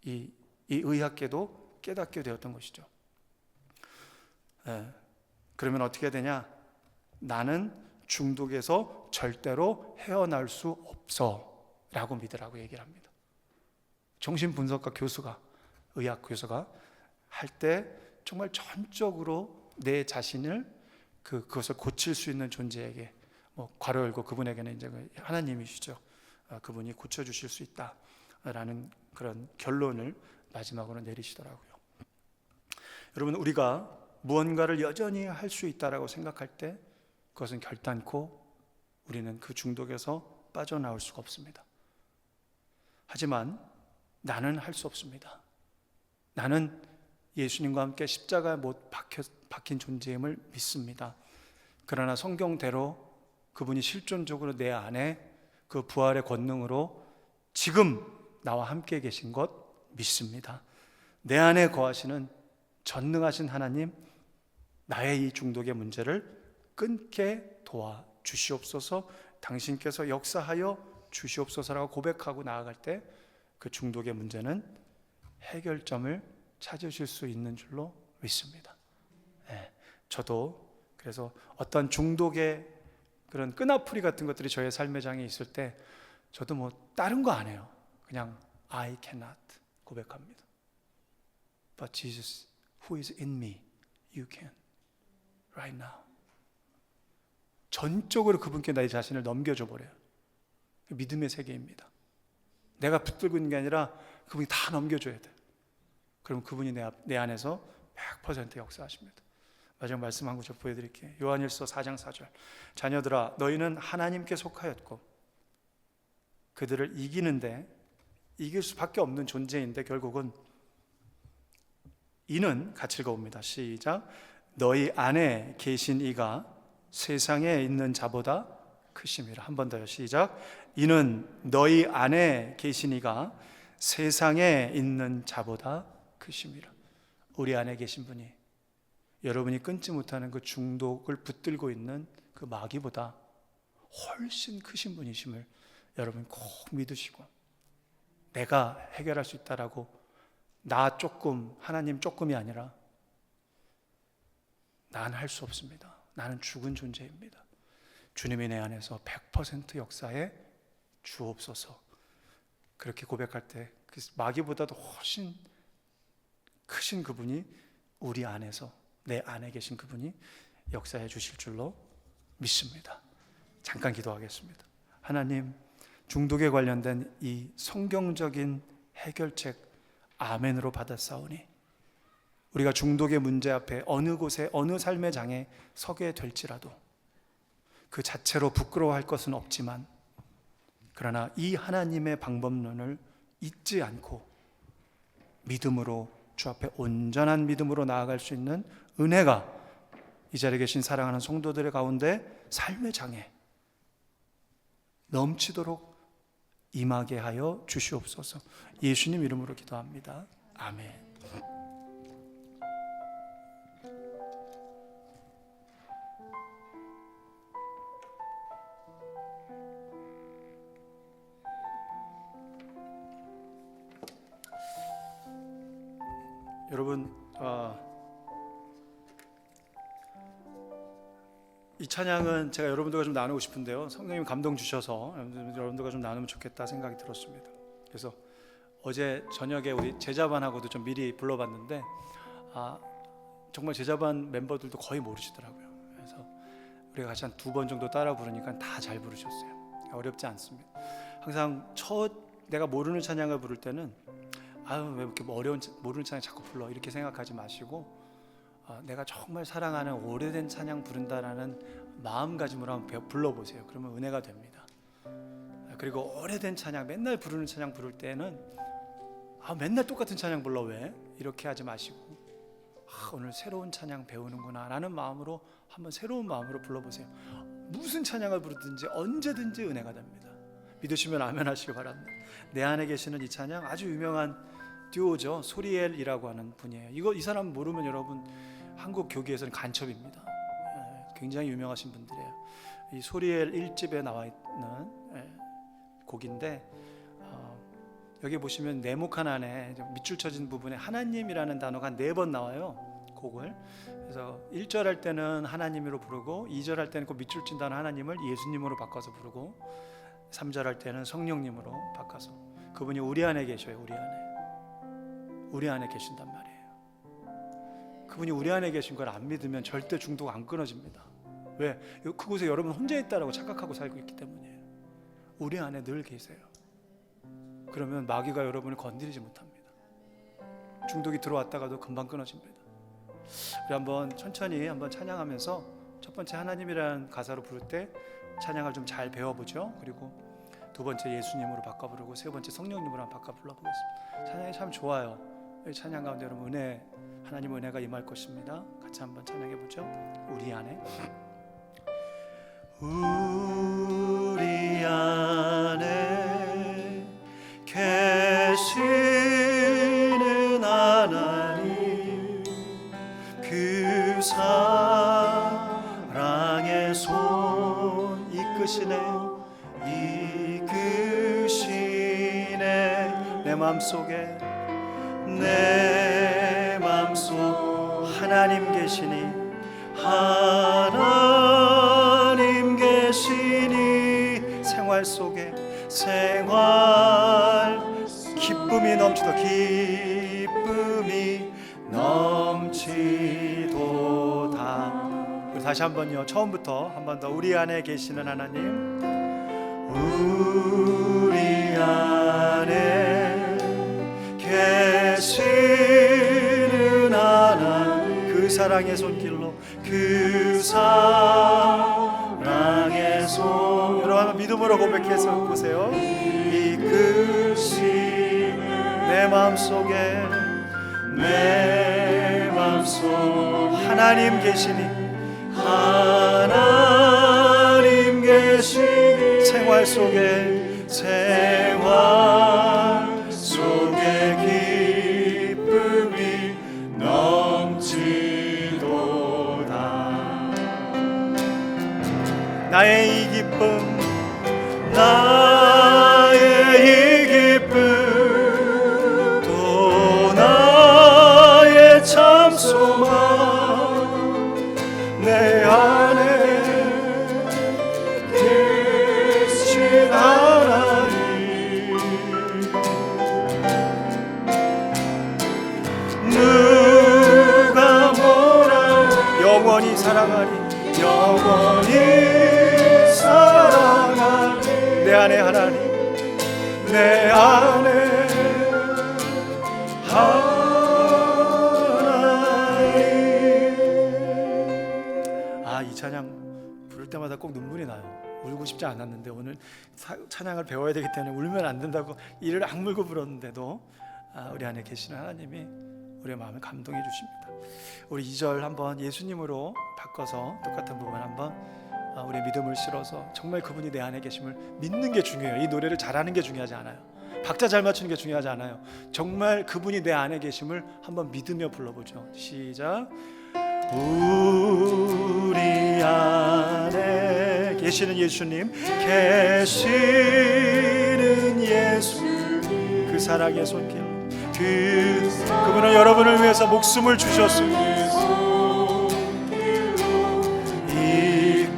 이 의학계도 깨닫게 되었던 것이죠. 그러면 어떻게 되냐? 나는 중독에서 절대로 헤어날 수 없어 라고 믿으라고 얘기를 합니다. 정신분석가 교수가, 의학 교수가 할 때 정말 전적으로 내 자신을 그것을 고칠 수 있는 존재에게, 뭐 괄호 열고 그분에게는 이제 하나님이시죠. 그분이 고쳐주실 수 있다라는 그런 결론을 마지막으로 내리시더라고요. 여러분, 우리가 무언가를 여전히 할 수 있다라고 생각할 때 그것은 결단코 우리는 그 중독에서 빠져나올 수가 없습니다. 하지만 나는 할 수 없습니다. 나는 예수님과 함께 십자가에 못 박힌 존재임을 믿습니다. 그러나 성경대로 그분이 실존적으로 내 안에 그 부활의 권능으로 지금 나와 함께 계신 것 믿습니다. 내 안에 거하시는 전능하신 하나님, 나의 이 중독의 문제를 끊게 도와 주시옵소서, 당신께서 역사하여 주시옵소서라고 고백하고 나아갈 때 그 중독의 문제는 해결점을 찾으실 수 있는 줄로 믿습니다. 저도 그래서 어떤 중독의 그런 끈아풀이 같은 것들이 저의 삶의 장에 있을 때 저도 뭐 다른 거 안 해요. 그냥 I cannot 고백합니다. But Jesus who is in me, you can right now. 전적으로 그분께 나의 자신을 넘겨줘 버려요. 믿음의 세계입니다. 내가 붙들고 있는 게 아니라 그분이 다 넘겨줘야 돼요. 그럼 그분이 내 안에서 100% 역사하십니다. 마지막 말씀 한 구절 보여드릴게요. 요한일서 4장 4절. 자녀들아, 너희는 하나님께 속하였고 그들을 이기는데, 이길 수밖에 없는 존재인데 결국은 이는, 같이 읽어봅니다. 시작. 너희 안에 계신 이가 세상에 있는 자보다 크심이라. 한 번 더요. 시작. 이는 너희 안에 계시니가 세상에 있는 자보다 크심이라. 우리 안에 계신 분이 여러분이 끊지 못하는 그 중독을 붙들고 있는 그 마귀보다 훨씬 크신 분이심을 여러분 꼭 믿으시고, 내가 해결할 수 있다라고 나 조금, 하나님 조금이 아니라 나는 할 수 없습니다. 나는 죽은 존재입니다. 주님이 내 안에서 100% 역사에 주옵소서. 그렇게 고백할 때 그 마귀보다도 훨씬 크신 그분이 우리 안에서, 내 안에 계신 그분이 역사해 주실 줄로 믿습니다. 잠깐 기도하겠습니다. 하나님, 중독에 관련된 이 성경적인 해결책 아멘으로 받았사오니 우리가 중독의 문제 앞에 어느 곳에 어느 삶의 장에 서게 될지라도 그 자체로 부끄러워할 것은 없지만, 그러나 이 하나님의 방법론을 잊지 않고 믿음으로 주 앞에 온전한 믿음으로 나아갈 수 있는 은혜가 이 자리에 계신 사랑하는 성도들의 가운데 삶의 장에 넘치도록 임하게 하여 주시옵소서. 예수님 이름으로 기도합니다. 아멘. 여러분, 이 찬양은 제가 여러분들과 좀 나누고 싶은데요, 성령님 감동 주셔서 여러분들과 좀 나누면 좋겠다 생각이 들었습니다. 그래서 어제 저녁에 우리 제자반하고도 좀 미리 불러봤는데 정말 제자반 멤버들도 거의 모르시더라고요. 그래서 우리가 같이 한 2번 정도 따라 부르니까 다 잘 부르셨어요. 어렵지 않습니다. 항상 내가 모르는 찬양을 부를 때는 왜 이렇게 어려운 모르는 찬양 자꾸 불러, 이렇게 생각하지 마시고 내가 정말 사랑하는 오래된 찬양 부른다라는 마음가짐으로 한번 불러보세요. 그러면 은혜가 됩니다. 그리고 오래된 찬양, 맨날 부르는 찬양 부를 때는 맨날 똑같은 찬양 불러 왜? 이렇게 하지 마시고 오늘 새로운 찬양 배우는구나 라는 마음으로 한번 새로운 마음으로 불러보세요. 무슨 찬양을 부르든지 언제든지 은혜가 됩니다. 믿으시면 아멘 하시기 바랍니다. 내 안에 계시는 이 찬양 아주 유명한 듀오죠. 소리엘이라고 하는 분이에요. 이 사람 모르면 여러분 한국 교계에서는 간첩입니다. 굉장히 유명하신 분들이에요. 이 소리엘 1집에 나와 있는 곡인데 여기 보시면 네모칸 안에 밑줄 쳐진 부분에 하나님이라는 단어가 4번 나와요. 곡을. 그래서 1절 할 때는 하나님으로 부르고 2절 할 때는 그 밑줄 친 단어 하나님을 예수님으로 바꿔서 부르고 3절 할 때는 성령님으로 바꿔서, 그분이 우리 안에 계셔요. 우리 안에 계신단 말이에요. 그분이 우리 안에 계신 걸 안 믿으면 절대 중독 안 끊어집니다. 왜? 그곳에 여러분 혼자 있다라고 착각하고 살고 있기 때문이에요. 우리 안에 늘 계세요. 그러면 마귀가 여러분을 건드리지 못합니다. 중독이 들어왔다가도 금방 끊어집니다. 우리 한번 천천히 한번 찬양하면서 첫 번째 하나님이라는 가사로 부를 때 찬양을 좀 잘 배워보죠. 그리고 2번째 예수님으로 바꿔 부르고 3번째 성령님으로 한번 바꿔 불러보겠습니다. 찬양이 참 좋아요. 이 찬양 가운데 여러분 하나님 은혜가 임할 것입니다. 같이 한번 찬양해보죠. 우리 안에 계시는 하나님, 그 사랑의 손 이끄시네 내 맘속 하나님 계시니 생활 기쁨이 넘치도다. 다시 한번요. 처음부터 한 번 더. 우리 안에 계시는 하나님, 우리 안에 계시는 하나님, 그 사랑의 손길로 여러분 한번 믿음으로 고백해서 보세요. 내 마음속 하나님 계시니 생활 속에 생활 속에 기쁨이 넘치도다. 나의 이 기쁨, 나의 이 기쁨, 또 나의 참 소망, 내 안에 계신 하나님. 누가 뭐라 영원히 사랑하리, 영원히 사랑하리. 내 안에 하나님, 내 안에 하나님. 이 찬양 부를 때마다 꼭 눈물이 나요. 울고 싶지 않았는데 오늘 찬양을 배워야 되기 때문에 울면 안 된다고 이를 악물고 불었는데도 우리 안에 계시는 하나님이 우리의 마음을 감동해 주십니다. 우리 2절 한번 예수님으로 바꿔서 똑같은 부분 한번 우리의 믿음을 실어서 정말 그분이 내 안에 계심을 믿는 게 중요해요. 이 노래를 잘하는 게 중요하지 않아요. 박자 잘 맞추는 게 중요하지 않아요. 정말 그분이 내 안에 계심을 한번 믿으며 불러보죠. 시작. 우리 안에 계시는 예수님, 계시는 예수, 그 사랑의 손길, 그분은 여러분을 위해서 목숨을 주셨습니다.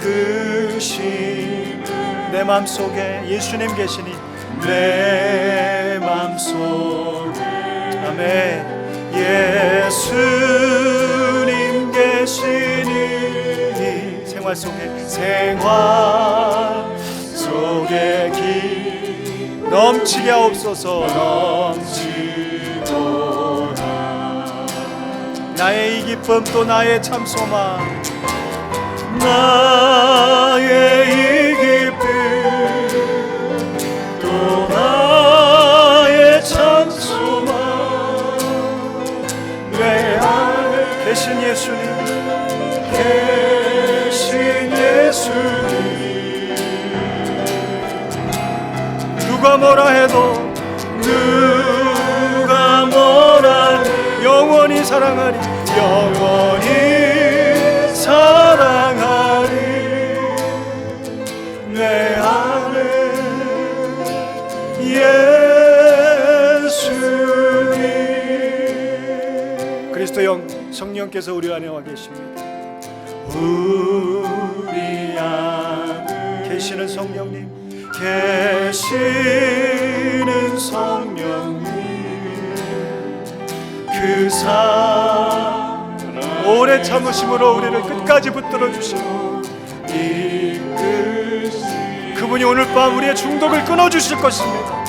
이끄신 내 맘속에 예수님 계시니 내 맘속에, 아멘. 예수님 계시니 생활 속에 기 넘치게 하옵소서. 넘치도다. 나의 이 기쁨, 또 나의 참 소망, 나의 이 기쁨, 또 나의 참 소망, 내 안에 계신 예수님, 계신 예수님. 누가 뭐라 해도, 누가 뭐라 영원히 사랑하리, 영원히 사랑하리. 내 안에 예수님. 그리스도 성령께서 우리 안에 와 계십니다. 우리 안에 계시는 성령님, 계시는 성령님, 그 사랑 오래 참으심으로 우리를 끝까지 붙들어 주시고 그분이 오늘 밤 우리의 중독을 끊어 주실 것입니다.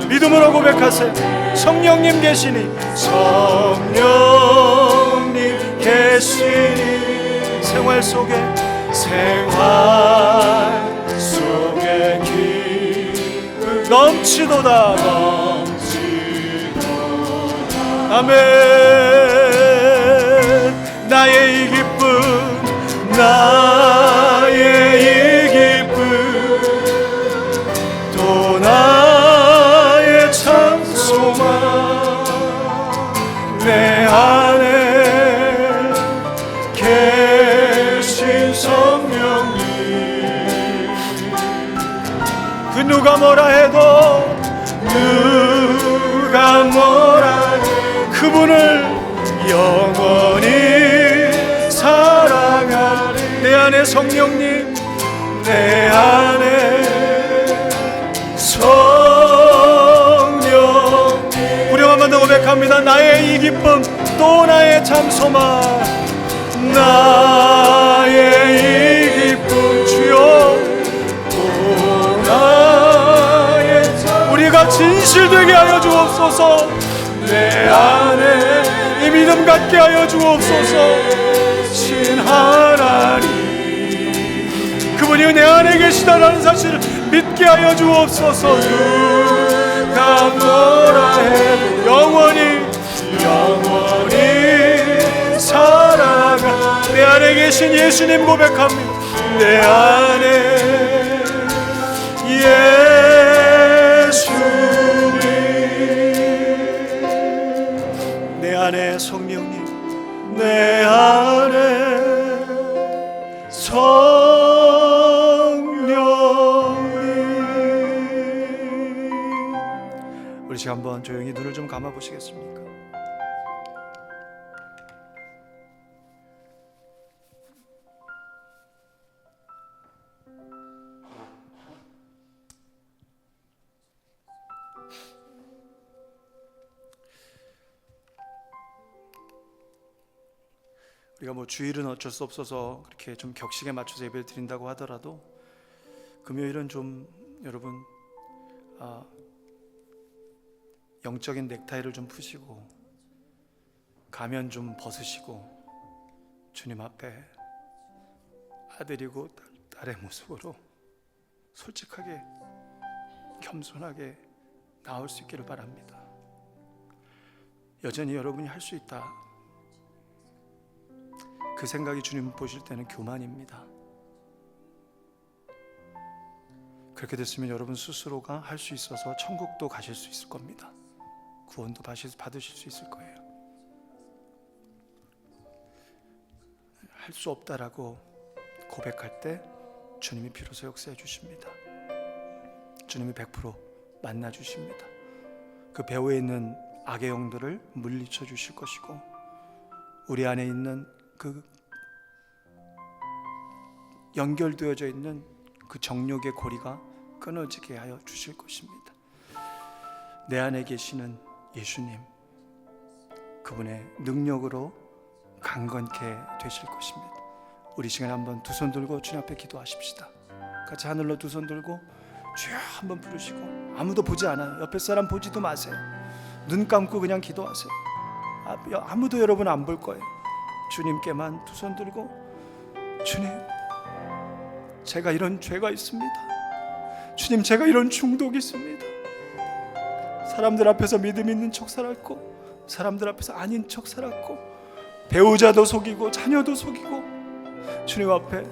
믿음으로 고백하세요. 성령님 계시니, 성령님 계시니 생활 속에 기쁨 넘치도다. 아멘. 나의 이 기쁨, 나의 이 기쁨, 또 나의 참 소망, 내 안에 계신 성령님. 그 누가 뭐라 해도, 누가 뭐라 해도 그분을 영원히 사랑하리. 내 안에 성령님, 내 안에 성령님. 우리 한 번 더 고백합니다. 나의 이 기쁨, 또 나의 참 소망, 나의 이 기쁨, 주여, 또 나의 참. 우리가 진실되게 하여 주옵소서. 내 안에 이 믿음 갖게 하여 주옵소서. 신 하나님, 그분이 내 안에 계시다라는 사실을 믿게 하여 주옵소서. 누가 뭐라 해도 영원히 사랑하. 내 안에 계신 예수님 고백합니다. 내 안에 예수님, 내 안에 성령님, 내 안에 성령님. 우리 지금 한번 조용히 눈을 좀 감아 보시겠습니까? 우리가 뭐 주일은 어쩔 수 없어서 그렇게 좀 격식에 맞춰서 예배를 드린다고 하더라도 금요일은 좀 여러분 영적인 넥타이를 좀 푸시고 가면 좀 벗으시고 주님 앞에 아들이고 딸의 모습으로 솔직하게 겸손하게 나올 수 있기를 바랍니다. 여전히 여러분이 할 수 있다, 그 생각이 주님 보실 때는 교만입니다. 그렇게 됐으면 여러분 스스로가 할 수 있어서 천국도 가실 수 있을 겁니다. 구원도 받으실 수 있을 거예요. 할 수 없다라고 고백할 때 주님이 비로소 역사해 주십니다. 주님이 100% 만나 주십니다. 그 배후에 있는 악의 영들을 물리쳐 주실 것이고 우리 안에 있는 그 연결되어져 있는 그 정욕의 고리가 끊어지게 하여 주실 것입니다. 내 안에 계시는 예수님, 그분의 능력으로 강건케 되실 것입니다. 우리 시간에 한번 두 손 들고 주님 앞에 기도하십시다. 같이 하늘로 두 손 들고 주여 한번 부르시고, 아무도 보지 않아요. 옆에 사람 보지도 마세요. 눈 감고 그냥 기도하세요. 아무도 여러분 안 볼 거예요. 주님께만 두 손 들고, 주님, 제가 이런 죄가 있습니다. 주님, 제가 이런 중독이 있습니다. 사람들 앞에서 믿음 있는 척 살았고 사람들 앞에서 아닌 척 살았고 배우자도 속이고 자녀도 속이고 주님 앞에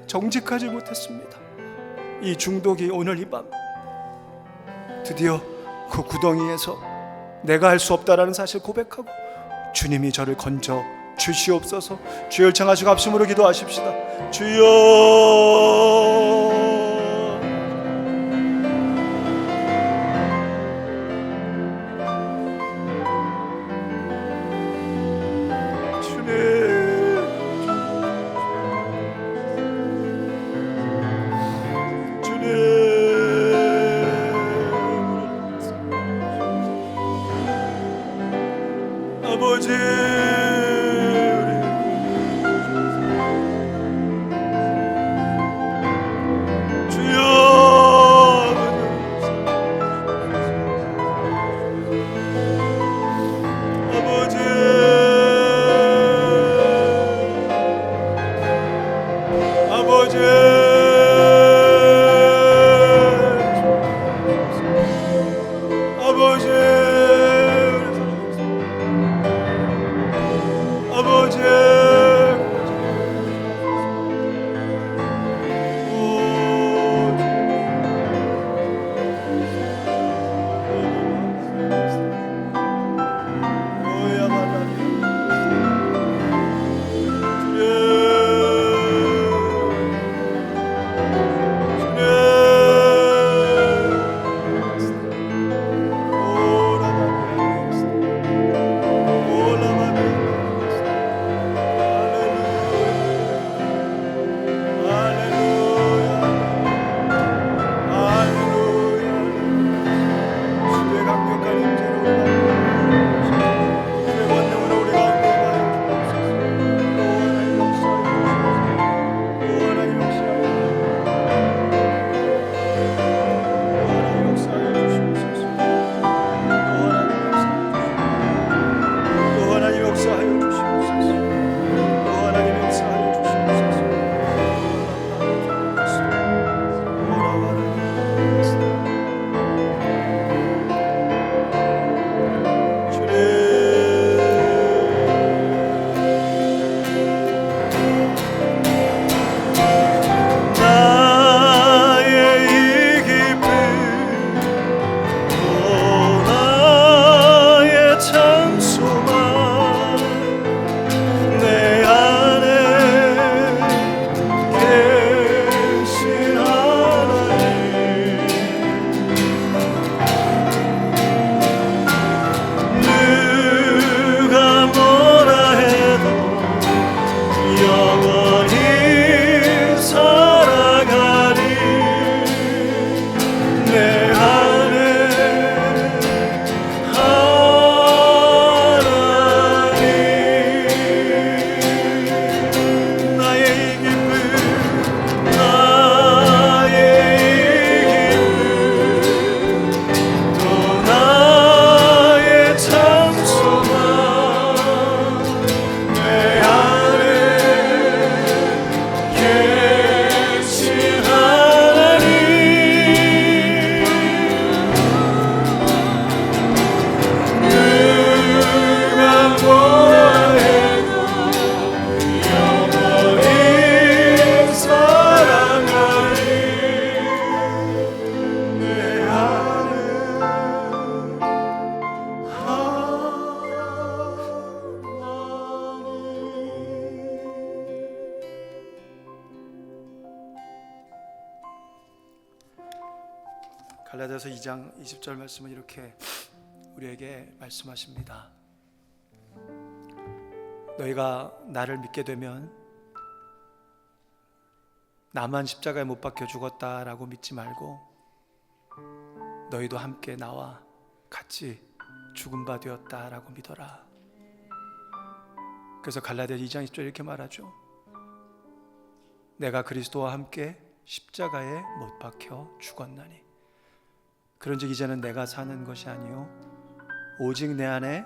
정직하지 못했습니다. 이 중독이 오늘 이 밤 드디어 그 구덩이에서 내가 할 수 없다라는 사실 고백하고 주님이 저를 건져 주시옵소서. 주여 청하시고 합심으로 기도하십시다. 주여, 아버지, 갈라디아서 2장 20절 말씀은 이렇게 우리에게 말씀하십니다. 너희가 나를 믿게 되면 나만 십자가에 못 박혀 죽었다라고 믿지 말고 너희도 함께 나와 같이 죽은 바 되었다라고 믿어라. 그래서 갈라디아 2장 20절 이렇게 말하죠. 내가 그리스도와 함께 십자가에 못 박혀 죽었나니 그런즉 이제는 내가 사는 것이 아니요 오직 내 안에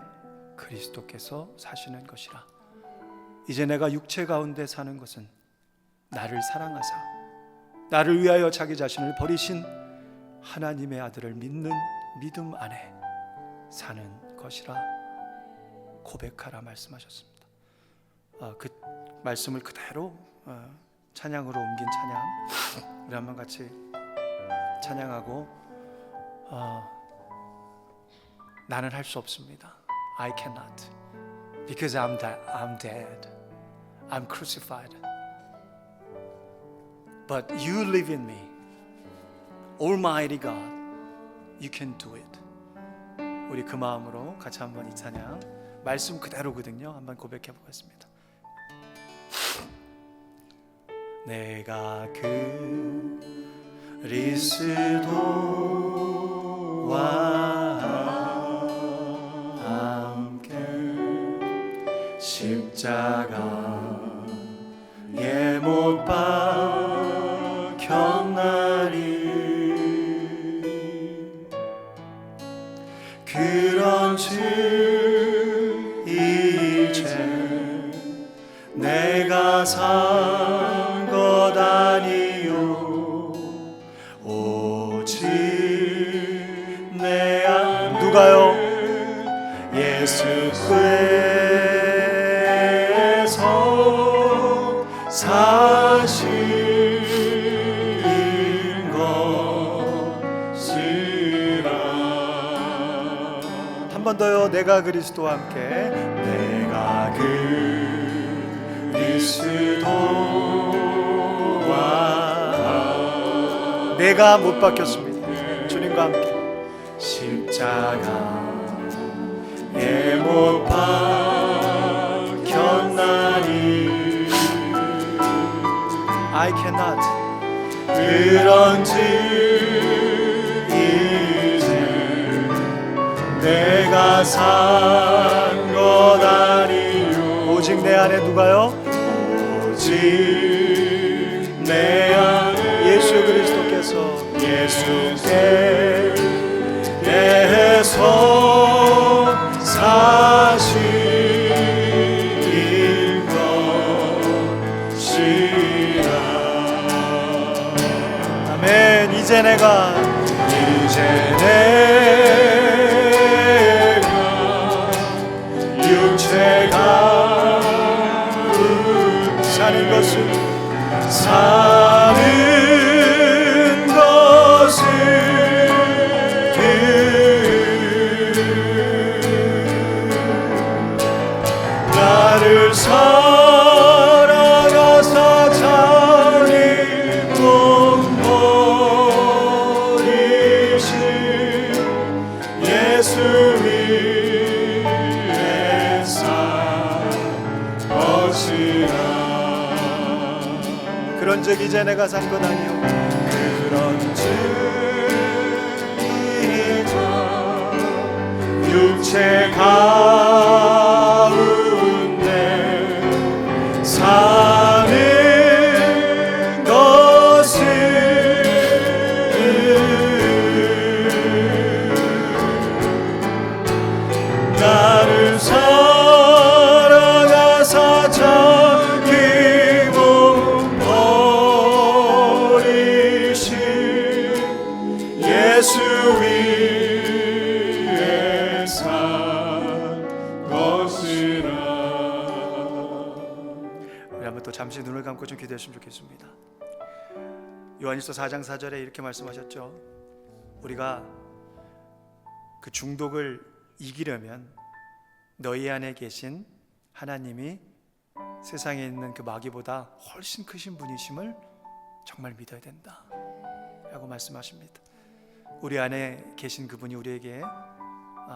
그리스도께서 사시는 것이라. 이제 내가 육체 가운데 사는 것은 나를 사랑하사 나를 위하여 자기 자신을 버리신 하나님의 아들을 믿는 믿음 안에 사는 것이라 고백하라 말씀하셨습니다. 그 말씀을 그대로 찬양으로 옮긴 찬양 우리 한번 같이 찬양하고 나는 할 수 없습니다. I cannot because I'm dead. I'm crucified. But you live in me. Almighty God, you can do it. 우리 그 마음으로 같이 한번 이 찬양 말씀 그대로거든요. 한번 고백해 보겠습니다. 내가 그리스도와 함께 십자가에 못 박혔나니 그런즉 이제 내가 산 것 아니요 오직 내 안 누가요? 예수 께서 사신 것이라. 한 번 더요. 내가 그리스도와 함께 내가 그리스도와 내가 못 박혔습니다. 주님과 함께 십자가에 못 박혔나니 I cannot 그런즉 이제 내가 산 것 아니요 오직 내 안에 누가요? 오직 내 안에 예수 그리스도께서 사신 것이라. 아멘. 이제 내가 육체가 사는 것을 나를 사랑하사 자기 몸 버리신 예수 위에 산 것이라. 그런즉 이제 내가 산 것 아니요 그런즉 이제 육체 가운데 사는 것을 나를 사랑하사 자기 몸 버리신 예수 위에 산 것이라. 우리 한번 또 잠시 눈을 감고 좀 기도했으면 좋겠습니다. 요한일서 4장 4절에 이렇게 말씀하셨죠. 우리가 그 중독을 이기려면 너희 안에 계신 하나님이 세상에 있는 그 마귀보다 훨씬 크신 분이심을 정말 믿어야 된다 라고 말씀하십니다. 우리 안에 계신 그분이 우리에게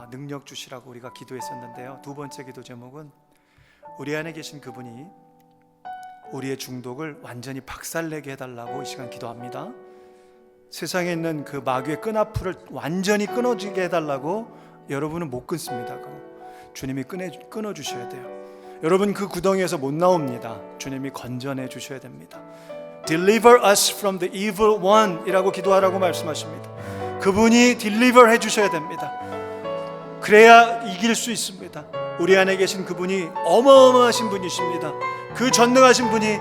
능력 주시라고 우리가 기도했었는데요. 두 번째 기도 제목은 우리 안에 계신 그분이 우리의 중독을 완전히 박살내게 해달라고 이 시간 기도합니다. 세상에 있는 그 마귀의 끈앞을 완전히 끊어지게 해달라고 여러분은 못 끊습니다. 주님이 끊어주셔야 돼요. 여러분 그 구덩이에서 못 나옵니다. 주님이 건져내 주셔야 됩니다. Deliver us from the evil one 이라고 기도하라고 말씀하십니다. 그분이 deliver 해주셔야 됩니다. 그래야 이길 수 있습니다. 우리 안에 계신 그분이 어마어마하신 분이십니다. 그 전능하신 분이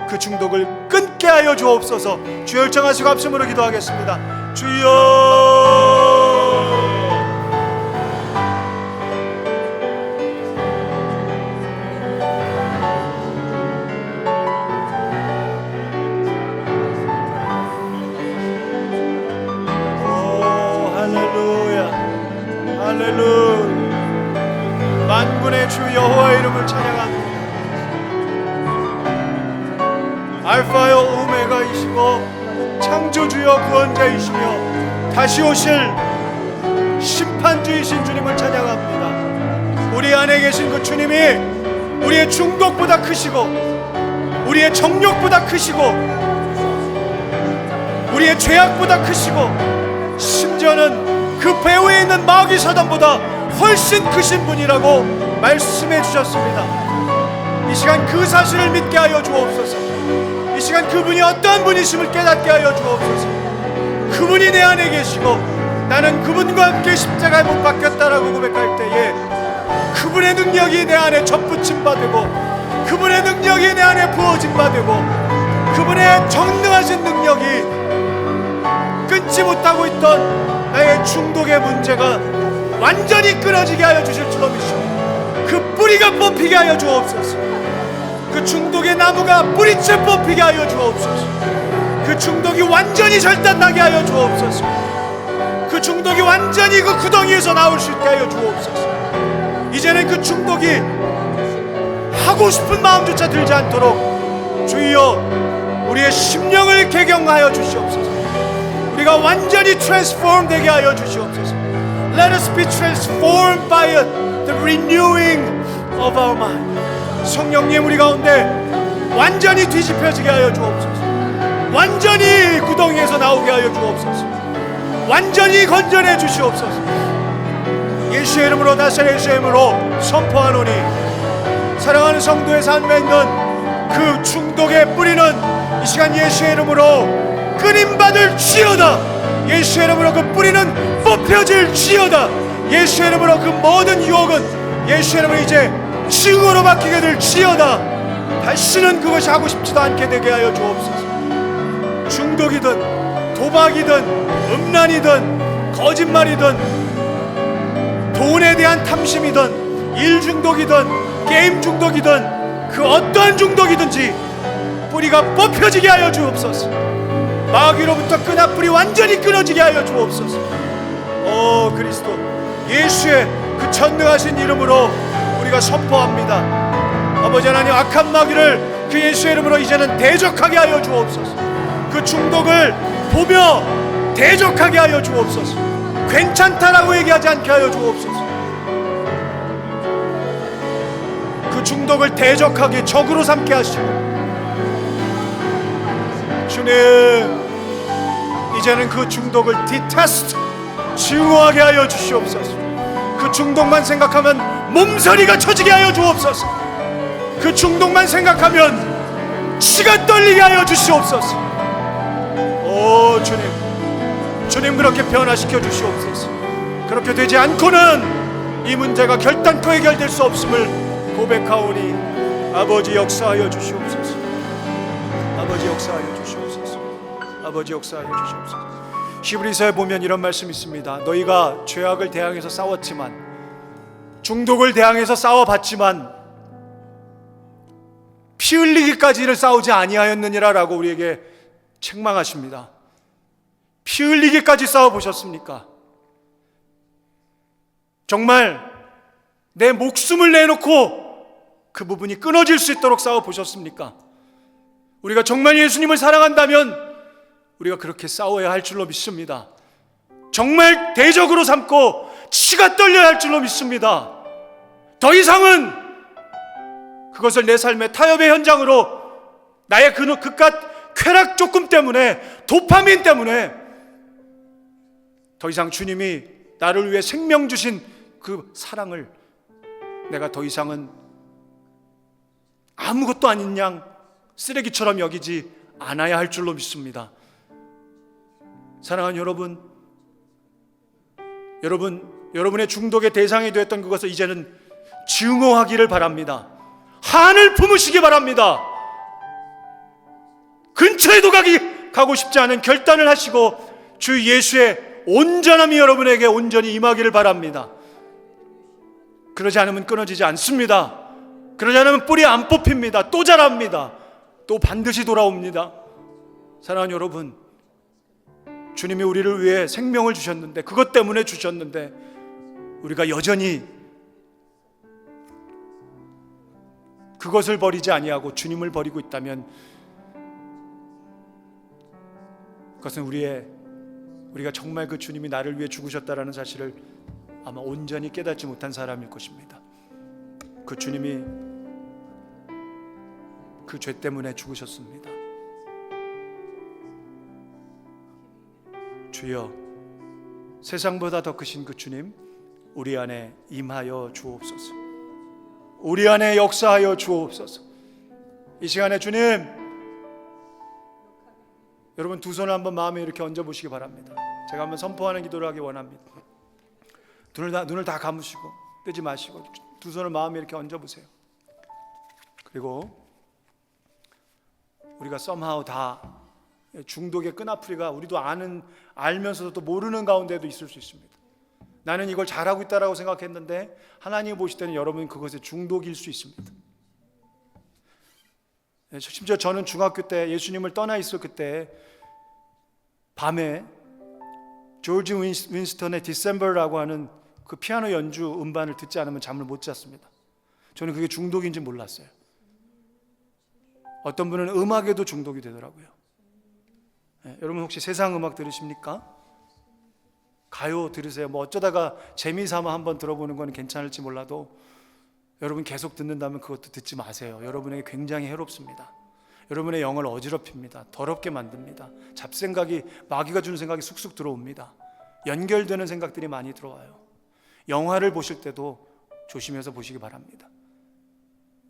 그 중독을 끊게 하여 주옵소서. 주여 열정하시고 합심으로 기도하겠습니다. 주여. 만군의 주 여호와의 이름을 찬양합니다. 알파요 오메가이시고 창조주여 구원자이시며 다시 오실 심판주이신 주님을 찬양합니다. 우리 안에 계신 그 주님이 우리의 중독보다 크시고 우리의 정욕보다 크시고 우리의 죄악보다 크시고 심지어는 그 배후에 있는 마귀 사단보다 훨씬 크신 분이라고 말씀해 주셨습니다. 이 시간 그 사실을 믿게 하여 주옵소서. 이 시간 그분이 어떠한 분이심을 깨닫게 하여 주옵소서. 그분이 내 안에 계시고 나는 그분과 함께 십자가에 못 박혔다라고 고백할 때에 그분의 능력이 내 안에 접붙임 받고 그분의 능력이 내 안에 부어짐 받고 그분의 전능하신 능력이 끊지 못하고 있던 나의 중독의 문제가 완전히 끊어지게 하여 주실 줄로 믿습니다. 그 뿌리가 뽑히게 하여 주옵소서. 그 중독의 나무가 뿌리채 뽑히게 하여 주옵소서. 그 중독이 완전히 절단나게 하여 주옵소서. 그 중독이 완전히 그 구덩이에서 나올 수 있게 하여 주옵소서. 이제는 그 중독이 하고 싶은 마음조차 들지 않도록 주여 우리의 심령을 개경하여 주시옵소서. 우리가 완전히 트랜스포մ 되게 하여 주시옵소서. Let us be transformed by the renewing of our mind. 성령님 우리 가운데 완전히 뒤집혀지게 하여 주옵소서. 완전히 구덩이에서 나오게 하여 주옵소서. 완전히 건져내 주시옵소서. 예수의 이름으로 다시 예수의 이름으로 선포하노니 사랑하는 성도의 삶에 있는 그 중독의 뿌리는 이 시간 예수의 이름으로 끊임받을 지어다. 예수의 이름으로 그 뿌리는 뽑혀질 지어다. 예수의 이름으로 그 모든 유혹은 예수의 이름으로 이제 징후로 바뀌게 될 지어다. 다시는 그것이 하고 싶지도 않게 되게 하여 주옵소서. 중독이든 도박이든 음란이든 거짓말이든 돈에 대한 탐심이든 일 중독이든 게임 중독이든 그 어떠한 중독이든지 뿌리가 뽑혀지게 하여 주옵소서. 마귀로부터 끈앞불이 완전히 끊어지게 하여 주옵소서. 오 그리스도 예수의 그 전능하신 이름으로 우리가 선포합니다. 아버지 하나님 악한 마귀를 그 예수의 이름으로 이제는 대적하게 하여 주옵소서. 그 중독을 보며 대적하게 하여 주옵소서. 괜찮다라고 얘기하지 않게 하여 주옵소서. 그 중독을 대적하게 적으로 삼게 하시고 주님 이제는 그 중독을 디테스트 증오하게 하여 주시옵소서. 그 중독만 생각하면 몸서리가 쳐지게 하여 주옵소서. 그 중독만 생각하면 치가 떨리게 하여 주시옵소서. 오 주님 그렇게 변화시켜 주시옵소서. 그렇게 되지 않고는 이 문제가 결단코 해결될 수 없음을 고백하오니 아버지 역사하여 주시옵소서. 아버지 역사하여 주시옵소서. 아버지 역사하여 주시옵소서. 히브리서에 보면 이런 말씀이 있습니다. 너희가 죄악을 대항해서 싸웠지만 중독을 대항해서 싸워봤지만 피 흘리기까지를 싸우지 아니하였느니라 라고 우리에게 책망하십니다. 피 흘리기까지 싸워보셨습니까? 정말 내 목숨을 내놓고 그 부분이 끊어질 수 있도록 싸워보셨습니까? 우리가 정말 예수님을 사랑한다면 우리가 그렇게 싸워야 할 줄로 믿습니다. 정말 대적으로 삼고 치가 떨려야 할 줄로 믿습니다. 더 이상은 그것을 내 삶의 타협의 현장으로 나의 그깟 쾌락 조금 때문에, 도파민 때문에 더 이상 주님이 나를 위해 생명 주신 그 사랑을 내가 더 이상은 아무것도 아닌 양 쓰레기처럼 여기지 않아야 할 줄로 믿습니다. 사랑하는 여러분의 중독의 대상이 되었던 그것을 이제는 증오하기를 바랍니다. 한을 품으시기 바랍니다. 근처에도 가고 싶지 않은 결단을 하시고 주 예수의 온전함이 여러분에게 온전히 임하기를 바랍니다. 그러지 않으면 끊어지지 않습니다. 그러지 않으면 뿌리 안 뽑힙니다. 또 자랍니다. 또 반드시 돌아옵니다. 사랑하는 여러분, 주님이 우리를 위해 생명을 주셨는데, 그것 때문에 주셨는데, 우리가 여전히 그것을 버리지 아니하고 주님을 버리고 있다면, 그것은 우리가 정말 그 주님이 나를 위해 죽으셨다라는 사실을 아마 온전히 깨닫지 못한 사람일 것입니다. 그 주님이 그 죄 때문에 죽으셨습니다. 주여, 세상보다 더 크신 그 주님, 우리 안에 임하여 주옵소서. 우리 안에 역사하여 주옵소서. 이 시간에 주님, 여러분 두 손을 한번 마음에 이렇게 얹어 보시기 바랍니다. 제가 한번 선포하는 기도를 하기 원합니다. 눈을 다 감으시고 뜨지 마시고 두 손을 마음에 이렇게 얹어 보세요. 그리고 우리가 somehow 다 중독의 끈아풀이가 우리도 알면서도 또 모르는 가운데도 있을 수 있습니다. 나는 이걸 잘하고 있다라고 생각했는데 하나님이 보실 때는 여러분이 그것에 중독일 수 있습니다. 심지어 저는 중학교 때 예수님을 떠나 있을 그때 밤에 조지 윈스턴의 디셈버라고 하는 그 피아노 연주 음반을 듣지 않으면 잠을 못 잤습니다. 저는 그게 중독인지 몰랐어요. 어떤 분은 음악에도 중독이 되더라고요. 여러분 혹시 세상 음악 들으십니까? 가요 들으세요? 어쩌다가 재미삼아 한번 들어보는 건 괜찮을지 몰라도 여러분 계속 듣는다면 그것도 듣지 마세요. 여러분에게 굉장히 해롭습니다. 여러분의 영을 어지럽힙니다. 더럽게 만듭니다. 잡생각이, 마귀가 주는 생각이 쑥쑥 들어옵니다. 연결되는 생각들이 많이 들어와요. 영화를 보실 때도 조심해서 보시기 바랍니다.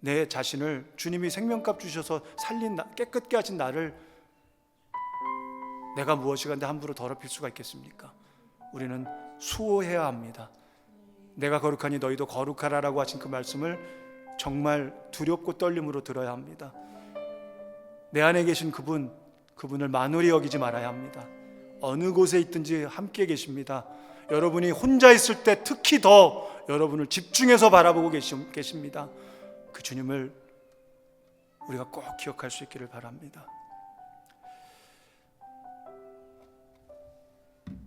내 자신을 주님이 생명값 주셔서 살린 깨끗게 하신 나를 내가 무엇이간데 함부로 더럽힐 수가 있겠습니까? 우리는 수호해야 합니다. 내가 거룩하니 너희도 거룩하라라고 하신 그 말씀을 정말 두렵고 떨림으로 들어야 합니다. 내 안에 계신 그분을 만홀히 여기지 말아야 합니다. 어느 곳에 있든지 함께 계십니다. 여러분이 혼자 있을 때 특히 더 여러분을 집중해서 바라보고 계십니다. 그 주님을 우리가 꼭 기억할 수 있기를 바랍니다.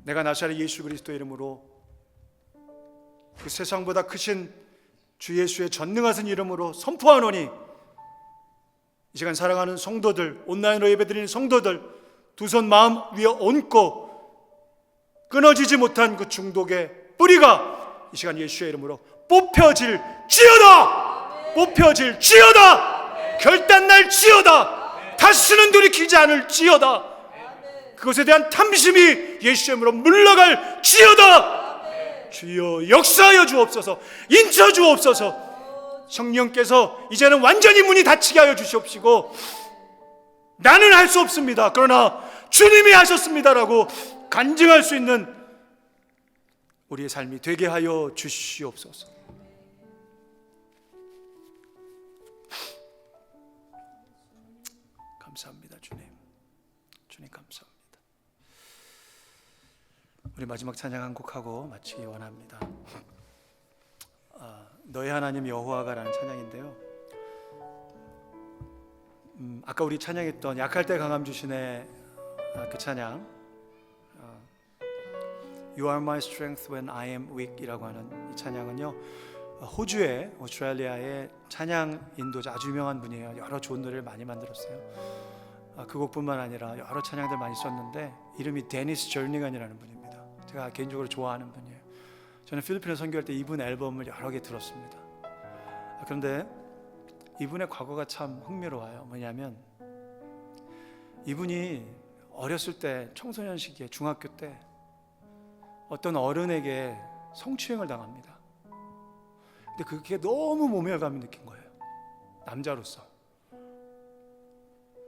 내가 나사렛 예수 그리스도의 이름으로, 그 세상보다 크신 주 예수의 전능하신 이름으로 선포하노니, 이 시간 사랑하는 성도들, 온라인으로 예배드리는 성도들, 두 손 마음 위에 얹고 끊어지지 못한 그 중독의 뿌리가 이 시간 예수의 이름으로 뽑혀질지어다! 뽑혀질지어다! 결단날 지어다! 다시는 돌이키지 않을지어다! 그것에 대한 탐심이 예수의 이름으로 물러갈 지어다! 주여 역사하여 주옵소서. 인쳐 주옵소서. 성령께서 이제는 완전히 문이 닫히게 하여 주시옵시고, 나는 할 수 없습니다, 그러나 주님이 하셨습니다라고 간증할 수 있는 우리의 삶이 되게 하여 주시옵소서. 감사합니다. 주님 감사합니다. 우리 마지막 찬양 한 곡하고 마치기 원합니다. 너의 하나님 여호와가라는 찬양인데요, 아까 우리 찬양했던 약할 때 강함 주시네, 그 찬양, You are my strength when I am weak 이라고 하는 이 찬양은요, 호주의, 오스트레일리아의 찬양 인도자, 아주 유명한 분이에요. 여러 좋은 노래를 많이 만들었어요. 그 곡뿐만 아니라 여러 찬양들 많이 썼는데 이름이 데니스 절닝안이라는 분입니다. 제가 개인적으로 좋아하는 분이에요. 저는 필리핀에 선교할 때 이분 앨범을 여러 개 들었습니다. 그런데 이분의 과거가 참 흥미로워요. 뭐냐면 이분이 어렸을 때 청소년 시기에 중학교 때 어떤 어른에게 성추행을 당합니다. 근데 그게 너무 모멸감을 느낀 거예요, 남자로서.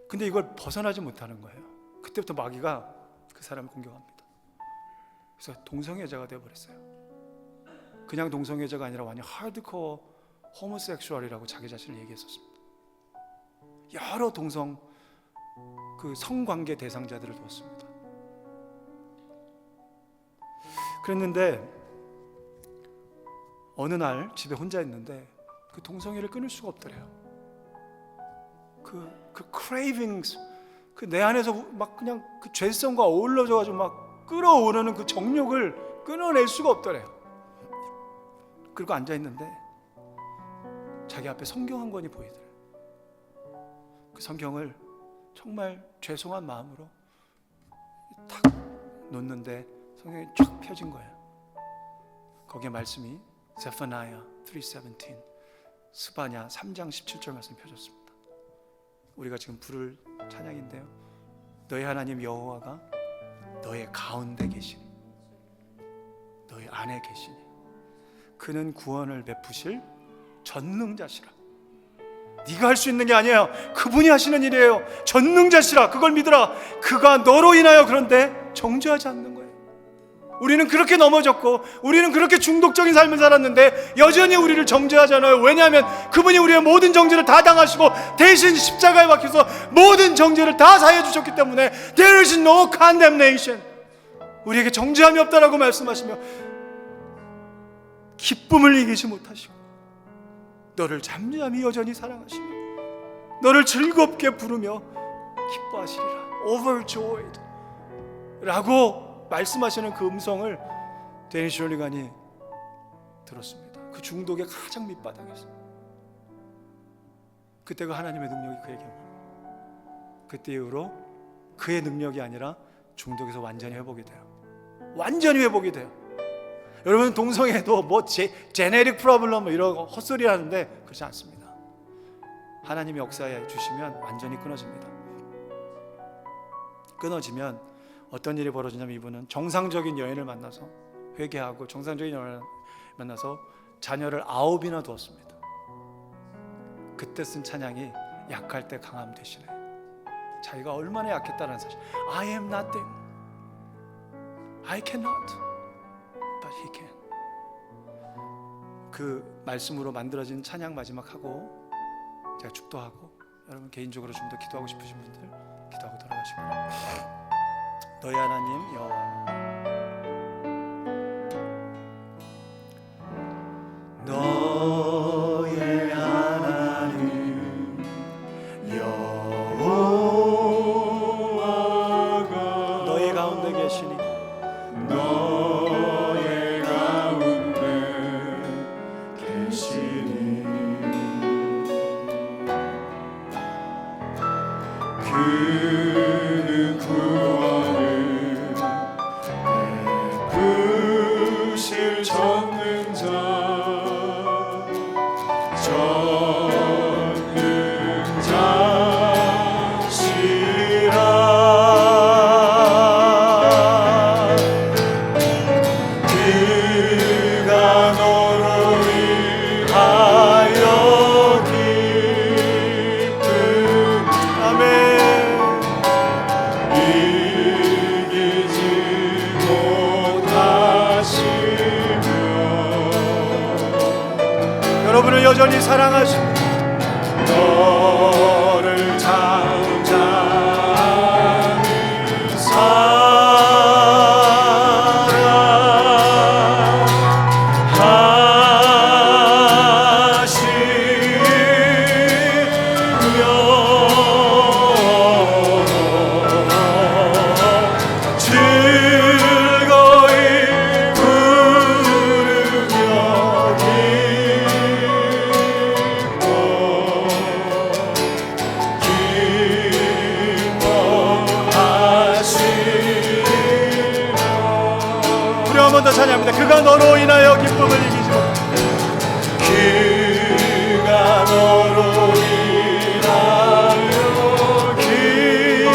근데 이걸 벗어나지 못하는 거예요. 그때부터 마귀가 그 사람을 공격합니다. 그래서 동성애자가 되어버렸어요. 그냥 동성애자가 아니라 완전 하드코어 호모섹슈얼이라고 자기 자신을 얘기했었습니다. 여러 동성 그 성관계 대상자들을 두었습니다. 그랬는데 어느 날 집에 혼자 있는데 그 동성애를 끊을 수가 없더래요. 그 cravings, 그 내 안에서 막 그냥 그 죄성과 어울러져가지고 막 끌어오르는 그 정욕을 끊어낼 수가 없더래요. 그리고 앉아 있는데 자기 앞에 성경 한 권이 보이더래요. 그 성경을 정말 죄송한 마음으로 탁 놓는데 성경이 쫙 펴진 거예요. 거기에 말씀이 Zephaniah 3:17, 스바냐 3장 17절 말씀이 펴졌습니다. 우리가 지금 부를 찬양인데요, 너희 하나님 여호와가 너의 가운데 계시니, 너희 안에 계시니, 그는 구원을 베푸실 전능자시라. 네가 할 수 있는 게 아니에요. 그분이 하시는 일이에요. 전능자시라. 그걸 믿으라. 그가 너로 인하여 그런데 정죄하지 않는 거예요. 우리는 그렇게 넘어졌고 우리는 그렇게 중독적인 삶을 살았는데 여전히 우리를 정죄하잖아요. 왜냐하면 그분이 우리의 모든 정죄를 다 당하시고 대신 십자가에 박혀서 모든 정죄를 다 사해 주셨기 때문에 There is no condemnation. 우리에게 정죄함이 없다라고 말씀하시며 기쁨을 이기지 못하시고 너를 잠잠히 여전히 사랑하시며 너를 즐겁게 부르며 기뻐하시리라. Overjoyed 라고 말씀하시는 그 음성을 데니 슐리간이 들었습니다. 그 중독의 가장 밑바닥에서. 그때 그 하나님의 능력이 그에게 오고 그때 이후로 그의 능력이 아니라 중독에서 완전히 회복이 돼요. 완전히 회복이 돼요. 여러분, 동성애도 뭐 제네릭 프로블럼 뭐 이런 헛소리 하는데 그렇지 않습니다. 하나님이 역사해 주시면 완전히 끊어집니다. 끊어지면 어떤 일이 벌어지냐면 이분은 정상적인 여인을 만나서 회개하고 정상적인 여인을 만나서 자녀를 9이나 두었습니다. 그때 쓴 찬양이 약할 때 강함 되시네. 자기가 얼마나 약했다는 사실. I am nothing. I cannot. But he can. 그 말씀으로 만들어진 찬양 마지막 하고 제가 축도하고 여러분 개인적으로 좀 더 기도하고 싶으신 분들 기도하고 돌아가시기 바랍니다. 너희 하나님 여호와, 너의 하나님 여호와가 너희 가운데 계시니 너의 가운데 계시니 그는 구원을 베푸실 전능자시라. 그가 너로 인하여 기쁜 아멘 이기지 못하시며 여러분을 여전히 사랑하십니다. 너를 잠잠히 사랑하시며 즐거이 부르며 번 더 찬양합니다. 그가 너로 인하여 기쁨을 이기지 못하고, 그가 너로 인하여 기쁨.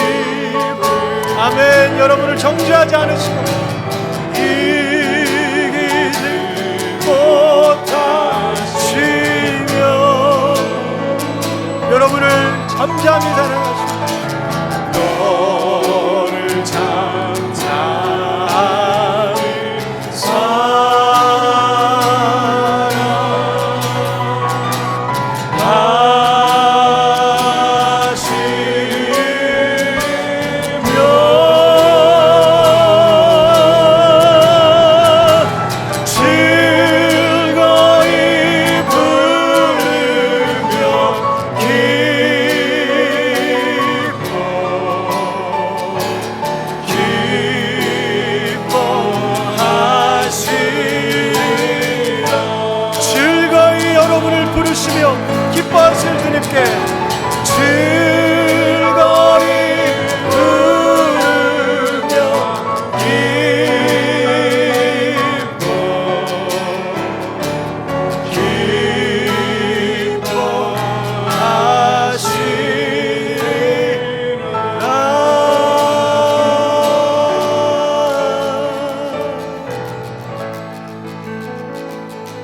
아멘. 여러분을 정죄하지 않으시고 이기지 못하시며 여러분을 잠잠히 사랑하시고 너를 잠잠히 기뻐하실 주님께 즐거이 부르며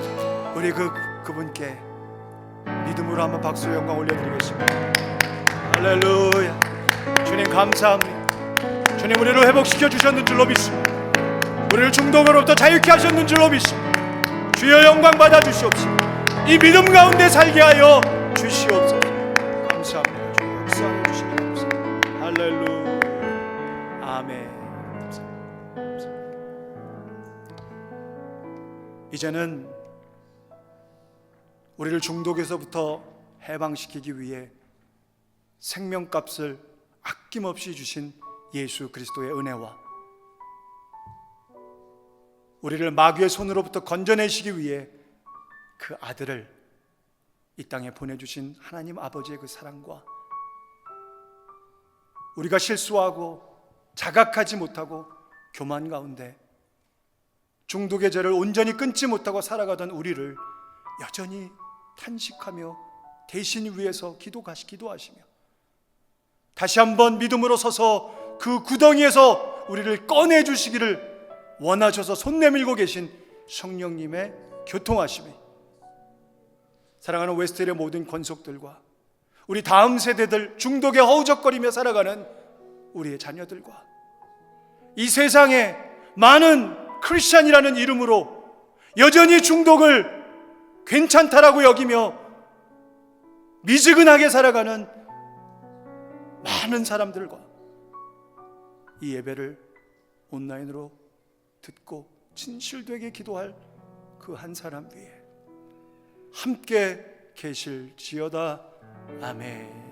기뻐하시리라. 우리 그분께 믿음으로 한번 박수 영광 올려드리겠습니다. 할렐루야. 주님 감사합니다. 주님 우리를 회복시켜 주셨는 줄로 믿습니다. 우리를 중독으로부터 자유케 하셨는 줄로 믿습니다. 주여 영광 받아 주시옵시고 이 믿음 가운데 살게 하여 주시옵소서. 감사합니다. 주님 역사하여 주시니 감사합니다. 할렐루야. 아멘. 감사합니다. 이제는 우리를 중독에서부터 해방시키기 위해 생명값을 아낌없이 주신 예수 그리스도의 은혜와 우리를 마귀의 손으로부터 건져내시기 위해 그 아들을 이 땅에 보내주신 하나님 아버지의 그 사랑과 우리가 실수하고 자각하지 못하고 교만 가운데 중독의 죄를 온전히 끊지 못하고 살아가던 우리를 여전히 탄식하며 대신 위해서 기도하시며 다시 한번 믿음으로 서서 그 구덩이에서 우리를 꺼내주시기를 원하셔서 손 내밀고 계신 성령님의 교통하심이 사랑하는 웨스트힐의 모든 권속들과 우리 다음 세대들 중독에 허우적거리며 살아가는 우리의 자녀들과 이 세상에 많은 크리스찬이라는 이름으로 여전히 중독을 괜찮다라고 여기며 미지근하게 살아가는 많은 사람들과 이 예배를 온라인으로 듣고 진실되게 기도할 그 한 사람 위에 함께 계실지어다. 아멘.